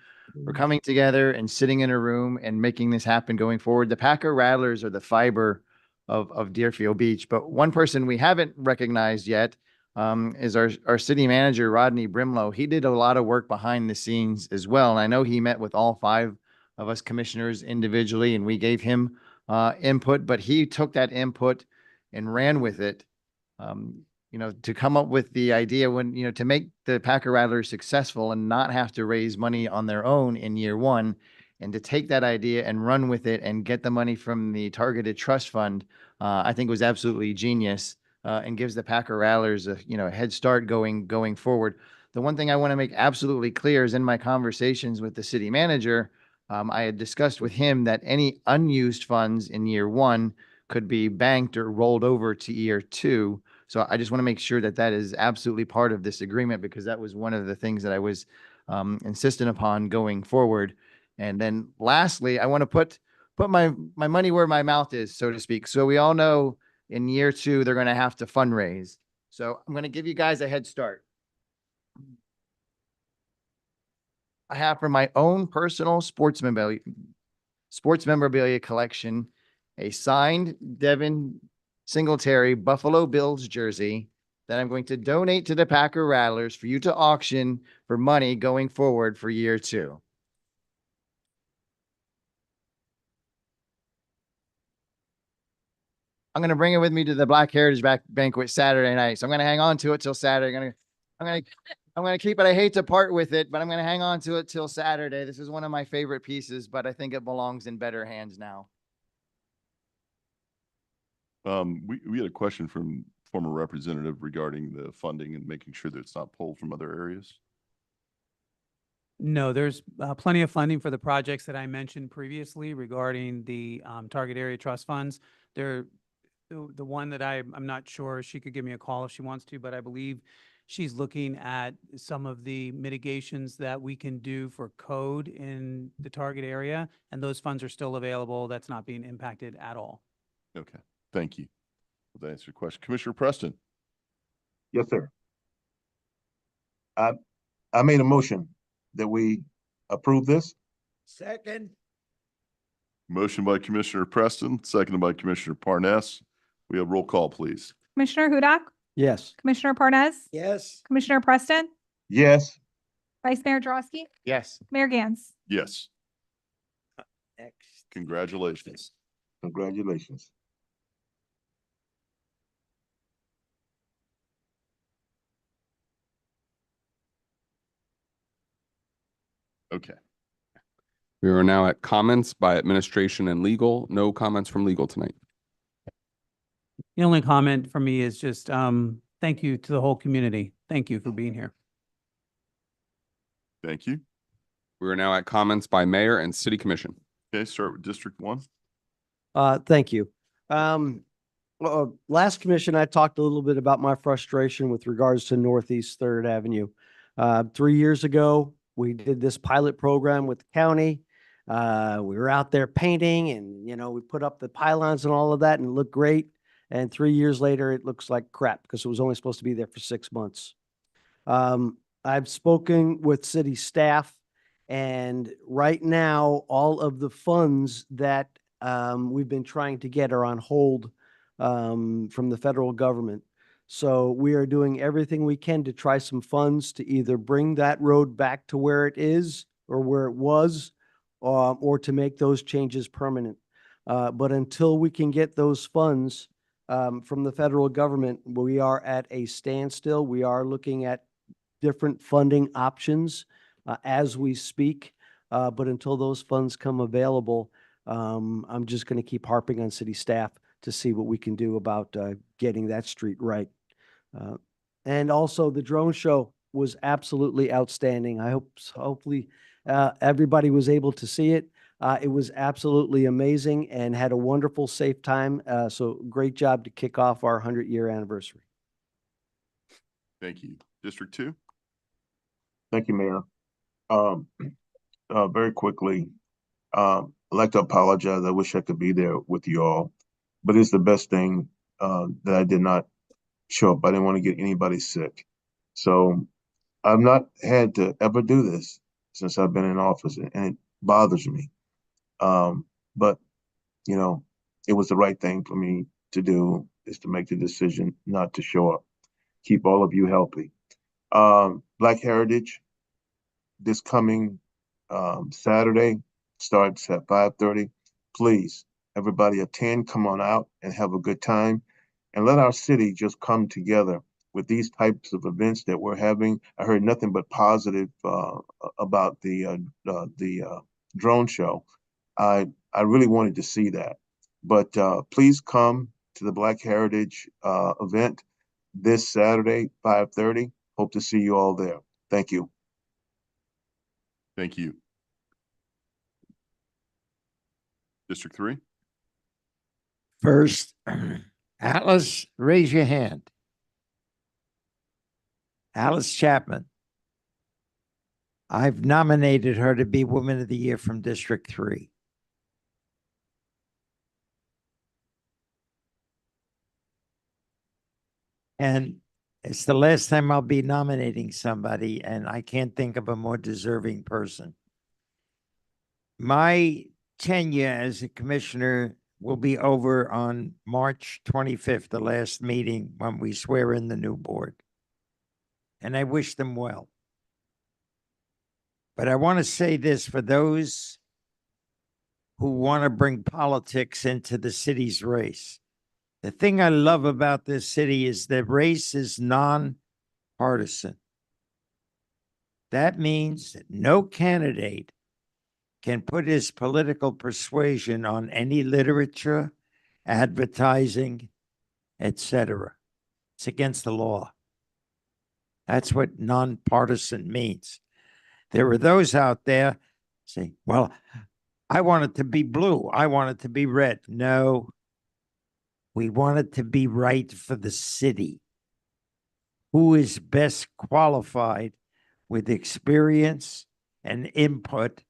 for coming together and sitting in a room and making this happen going forward. The Packer Rattlers are the fiber of Deerfield Beach. But one person we haven't recognized yet is our city manager, Rodney Brimlow. He did a lot of work behind the scenes as well. And I know he met with all 5 of us commissioners individually, and we gave him input, but he took that input and ran with it, to come up with the idea to make the Packer Rattlers successful and not have to raise money on their own in year 1, and to take that idea and run with it and get the money from the targeted trust fund, I think was absolutely genius. And gives the Packer Rattlers a head start going forward. The one thing I want to make absolutely clear is in my conversations with the city manager, I had discussed with him that any unused funds in year 1 could be banked or rolled over to year 2. So I just want to make sure that that is absolutely part of this agreement, because that was one of the things that I was insistent upon going forward. And then lastly, I want to put my money where my mouth is, so to speak. So we all know in year 2, they're going to have to fundraise. So I'm going to give you guys a head start. I have for my own personal sports memorabilia collection, a signed Devin Singletary Buffalo Bills jersey that I'm going to donate to the Packer Rattlers for you to auction for money going forward for year 2. I'm going to bring it with me to the Black Heritage Banquet Saturday night. So I'm going to hang on to it till Saturday. I'm going to keep it. I hate to part with it, but I'm going to hang on to it till Saturday. This is one of my favorite pieces, but I think it belongs in better hands now.
We had a question from former representative regarding the funding and making sure that it's not pulled from other areas.
No, there's plenty of funding for the projects that I mentioned previously regarding the target area trust funds. The one that I'm not sure, she could give me a call if she wants to, but I believe she's looking at some of the mitigations that we can do for code in the target area, and those funds are still available. That's not being impacted at all.
Okay, thank you. Will that answer your question? Commissioner Preston.
Yes, sir. I made a motion that we approve this.
Second.
Motion by Commissioner Preston, seconded by Commissioner Parnas. We have roll call, please.
Commissioner Hudak,
Yes.
Commissioner Parnas,
Yes.
Commissioner Preston,
Yes.
Vice Mayor Drosky,
Yes.
Mayor Gantz.
Yes.
Next.
Congratulations.
Congratulations.
Okay.
We are now at comments by administration and legal. No comments from legal tonight.
The only comment from me is just, thank you to the whole community. Thank you for being here.
Thank you.
We are now at comments by mayor and city commission.
Okay, start with District 1.
Thank you. Last commission, I talked a little bit about my frustration with regards to Northeast Third Avenue. 3 years ago, we did this pilot program with the county. We were out there painting and, we put up the pylons and all of that and it looked great. And 3 years later, it looks like crap because it was only supposed to be there for 6 months. I've spoken with city staff, and right now, all of the funds that we've been trying to get are on hold from the federal government. So we are doing everything we can to try some funds to either bring that road back to where it is or where it was, or to make those changes permanent. But until we can get those funds from the federal government, we are at a standstill. We are looking at different funding options as we speak. But until those funds come available, I'm just going to keep harping on city staff to see what we can do about getting that street right. And also the drone show was absolutely outstanding. Hopefully everybody was able to see it. It was absolutely amazing and had a wonderful, safe time. So great job to kick off our 100-year anniversary.
Thank you. District 2.
Thank you, Mayor. Very quickly, I'd like to apologize. I wish I could be there with you all, but it's the best thing that I did not show up. I didn't want to get anybody sick. So I've not had to ever do this since I've been in office, and it bothers me. But, it was the right thing for me to do, is to make the decision not to show up. Keep all of you healthy. Black Heritage, this coming Saturday, starts at 5:30. Please, everybody attend, come on out and have a good time. And let our city just come together with these types of events that we're having. I heard nothing but positive about the drone show. I really wanted to see that. But please come to the Black Heritage event this Saturday, 5:30. Hope to see you all there. Thank you.
Thank you. District 3.
First, Atlas, raise your hand. Alice Chapman. I've nominated her to be Woman of the Year from District 3. And it's the last time I'll be nominating somebody, and I can't think of a more deserving person. My tenure as a commissioner will be over on March 25th, the last meeting when we swear in the new board. And I wish them well. But I want to say this for those who want to bring politics into the city's race. The thing I love about this city is that race is non-partisan. That means that no candidate can put his political persuasion on any literature, advertising, etc. It's against the law. That's what nonpartisan means. There are those out there saying, well, I want it to be blue. I want it to be red. No, we want it to be right for the city. Who is best qualified with experience and input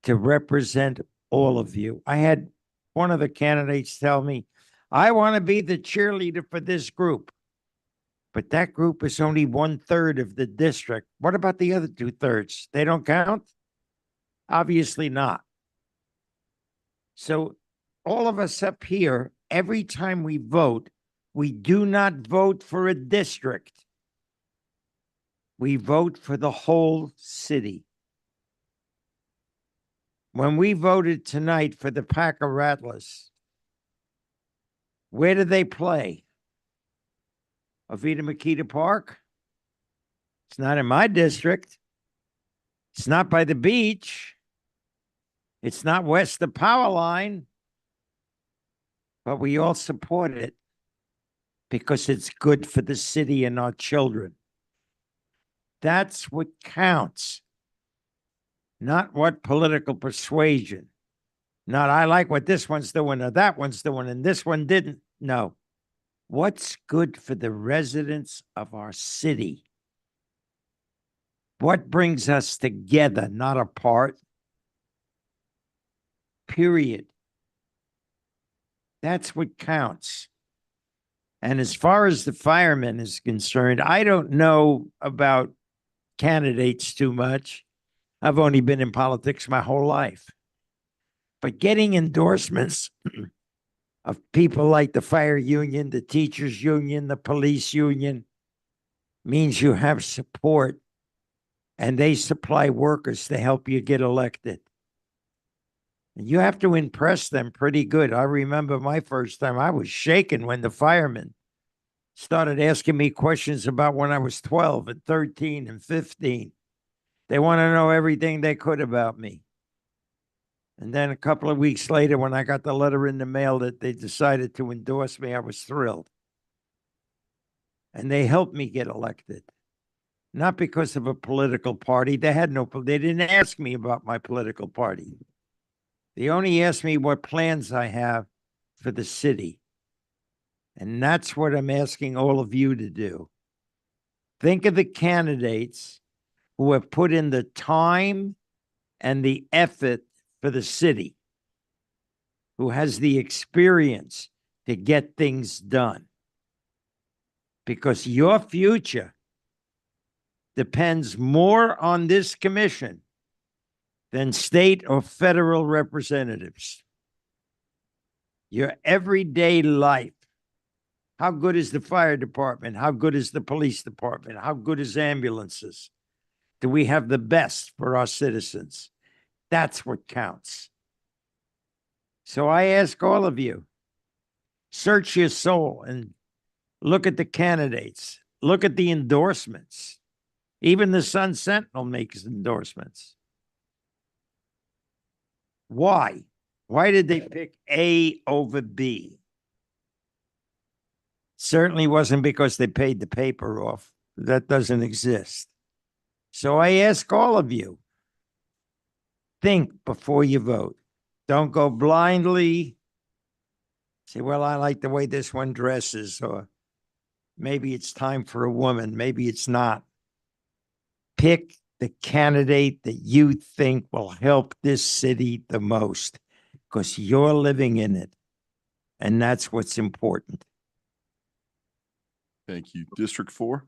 to represent all of you? I had one of the candidates tell me, I want to be the cheerleader for this group. But that group is only 1/3 of the district. What about the other 2/3? They don't count? Obviously not. So all of us up here, every time we vote, we do not vote for a district. We vote for the whole city. When we voted tonight for the Packer Rattlers, where do they play? Avita Makita Park? It's not in my district. It's not by the beach. It's not west of power line. But we all support it because it's good for the city and our children. That's what counts. Not what political persuasion. Not I like what this one's doing or that one's doing and this one didn't. No. What's good for the residents of our city? What brings us together, not apart? Period. That's what counts. And as far as the firemen is concerned, I don't know about candidates too much. I've only been in politics my whole life. But getting endorsements of people like the fire union, the teachers union, the police union means you have support and they supply workers to help you get elected. And you have to impress them pretty good. I remember my first time, I was shaken when the firemen started asking me questions about when I was 12 and 13 and 15. They want to know everything they could about me. And then a couple of weeks later, when I got the letter in the mail that they decided to endorse me, I was thrilled. And they helped me get elected. Not because of a political party. They didn't ask me about my political party. They only asked me what plans I have for the city. And that's what I'm asking all of you to do. Think of the candidates who have put in the time and the effort for the city, who has the experience to get things done. Because your future depends more on this commission than state or federal representatives. Your everyday life. How good is the fire department? How good is the police department? How good is ambulances? Do we have the best for our citizens? That's what counts. So I ask all of you, search your soul and look at the candidates. Look at the endorsements. Even the Sun Sentinel makes endorsements. Why? Why did they pick A over B? Certainly wasn't because they paid the paper off. That doesn't exist. So I ask all of you, think before you vote. Don't go blindly. Say, well, I like the way this one dresses, or maybe it's time for a woman. Maybe it's not. Pick the candidate that you think will help this city the most, because you're living in it. And that's what's important.
Thank you. District 4.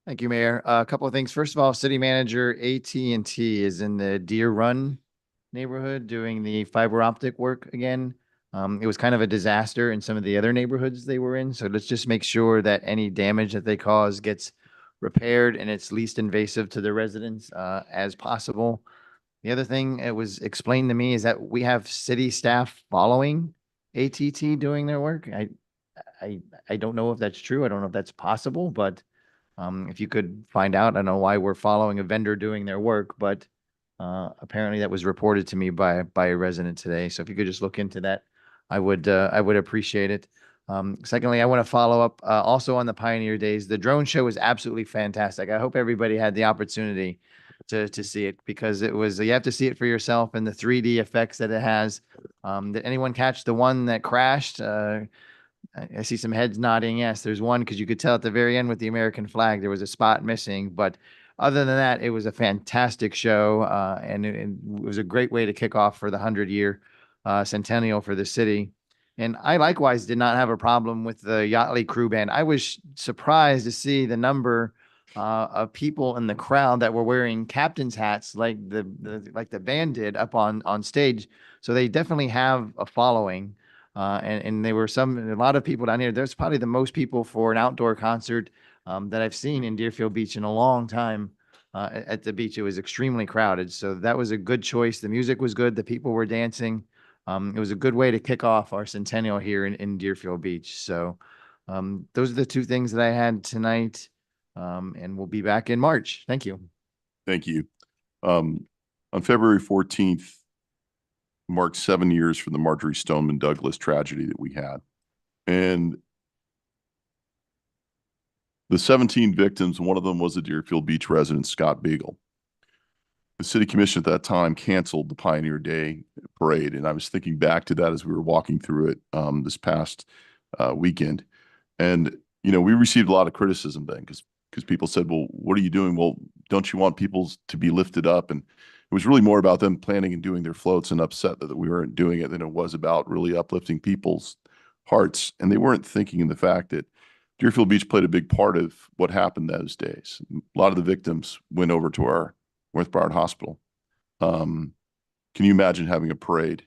Thank you, Mayor. A couple of things. First of all, City Manager AT&T is in the Deer Run neighborhood doing the fiber optic work again. It was kind of a disaster in some of the other neighborhoods they were in. So let's just make sure that any damage that they cause gets repaired and it's least invasive to the residents as possible. The other thing it was explained to me is that we have city staff following AT&T doing their work. I don't know if that's true. I don't know if that's possible, but if you could find out, I don't know why we're following a vendor doing their work, but apparently that was reported to me by a resident today. So if you could just look into that, I would appreciate it. Secondly, I want to follow up also on the Pioneer Days. The drone show was absolutely fantastic. I hope everybody had the opportunity to see it, because it was, you have to see it for yourself and the 3D effects that it has. Did anyone catch the one that crashed? I see some heads nodding. Yes, there's one, because you could tell at the very end with the American flag, there was a spot missing. But other than that, it was a fantastic show. And it was a great way to kick off for the 100-year centennial for the city. And I likewise did not have a problem with the Yachtly Crew Band. I was surprised to see the number of people in the crowd that were wearing captain's hats like the band did up on stage. So they definitely have a following. And there were a lot of people down here. There's probably the most people for an outdoor concert that I've seen in Deerfield Beach in a long time. At the beach, it was extremely crowded. So that was a good choice. The music was good. The people were dancing. It was a good way to kick off our centennial here in Deerfield Beach. So those are the two things that I had tonight. And we'll be back in March. Thank you.
Thank you. On February 14th, marked 7 years from the Marjorie Stoneman Douglas tragedy that we had. And the 17 victims, one of them was a Deerfield Beach resident, Scott Beagle. The city commission at that time canceled the Pioneer Day parade. And I was thinking back to that as we were walking through it this past weekend. And, you know, we received a lot of criticism then because people said, well, what are you doing? Well, don't you want people to be lifted up? And it was really more about them planning and doing their floats and upset that we weren't doing it than it was about really uplifting people's hearts. And they weren't thinking in the fact that Deerfield Beach played a big part of what happened those days. A lot of the victims went over to our North Broward Hospital. Can you imagine having a parade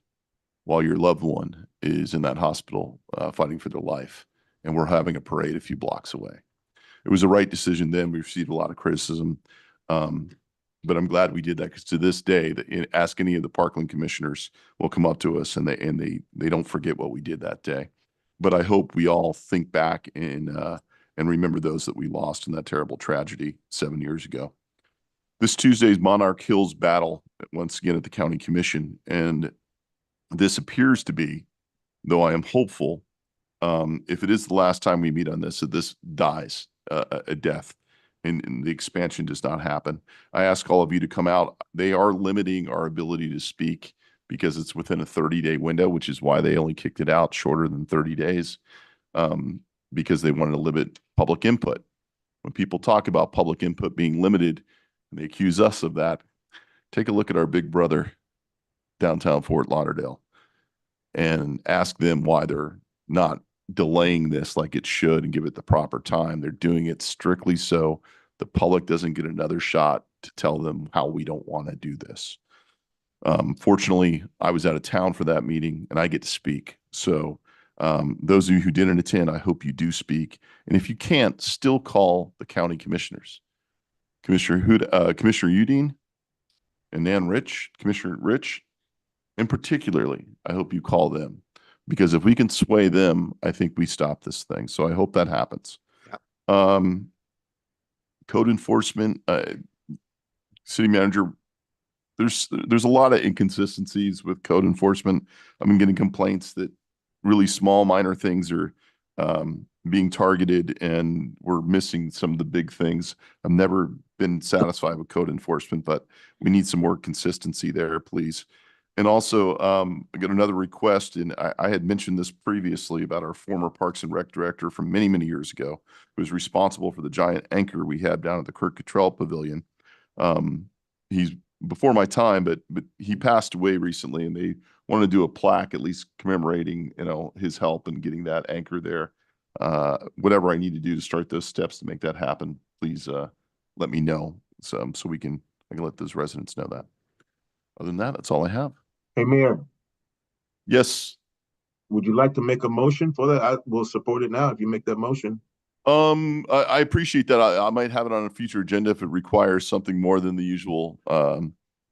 while your loved one is in that hospital fighting for their life, and we're having a parade a few blocks away? It was the right decision then. We received a lot of criticism, but I'm glad we did that because to this day, ask any of the Parkland commissioners will come up to us and they don't forget what we did that day. But I hope we all think back and remember those that we lost in that terrible tragedy 7 years ago. This Tuesday's Monarch Hills battle once again at the county commission, and this appears to be, though I am hopeful, if it is the last time we meet on this, that this dies a death and the expansion does not happen. I ask all of you to come out. They are limiting our ability to speak because it's within a 30-day window, which is why they only kicked it out shorter than 30 days, because they wanted to limit public input. When people talk about public input being limited, and they accuse us of that, take a look at our big brother downtown Fort Lauderdale and ask them why they're not delaying this like it should and give it the proper time. They're doing it strictly so the public doesn't get another shot to tell them how we don't want to do this. Fortunately, I was out of town for that meeting and I get to speak. So those of you who didn't attend, I hope you do speak. And if you can't, still call the county commissioners. Commissioner Udine and Nan Rich, Commissioner Rich, and particularly, I hope you call them, because if we can sway them, I think we stop this thing. So I hope that happens. Yeah. Code enforcement, city manager, there's a lot of inconsistencies with code enforcement. I've been getting complaints that really small, minor things are being targeted and we're missing some of the big things. I've never been satisfied with code enforcement, but we need some more consistency there, please. And also, I got another request, and I had mentioned this previously about our former Parks and Rec director from many, many years ago, who was responsible for the giant anchor we had down at the Kirk Cottrell Pavilion. He's before my time, but he passed away recently, and they wanted to do a plaque at least commemorating, you know, his help in getting that anchor there. Whatever I need to do to start those steps to make that happen, please let me know so I can let those residents know that. Other than that, that's all I have.
Hey, Mayor,
Yes.
would you like to make a motion for that? I will support it now if you make that motion.
I appreciate that. I might have it on a future agenda if it requires something more than the usual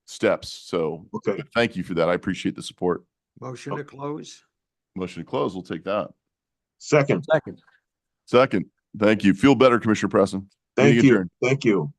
steps. So
okay,
thank you for that. I appreciate the support.
Motion to close.
Motion to close. We'll take that.
Second.
Second. Thank you. Feel better, Commissioner Preston.
Thank
Meeting
you.
adjourned.
Thank you.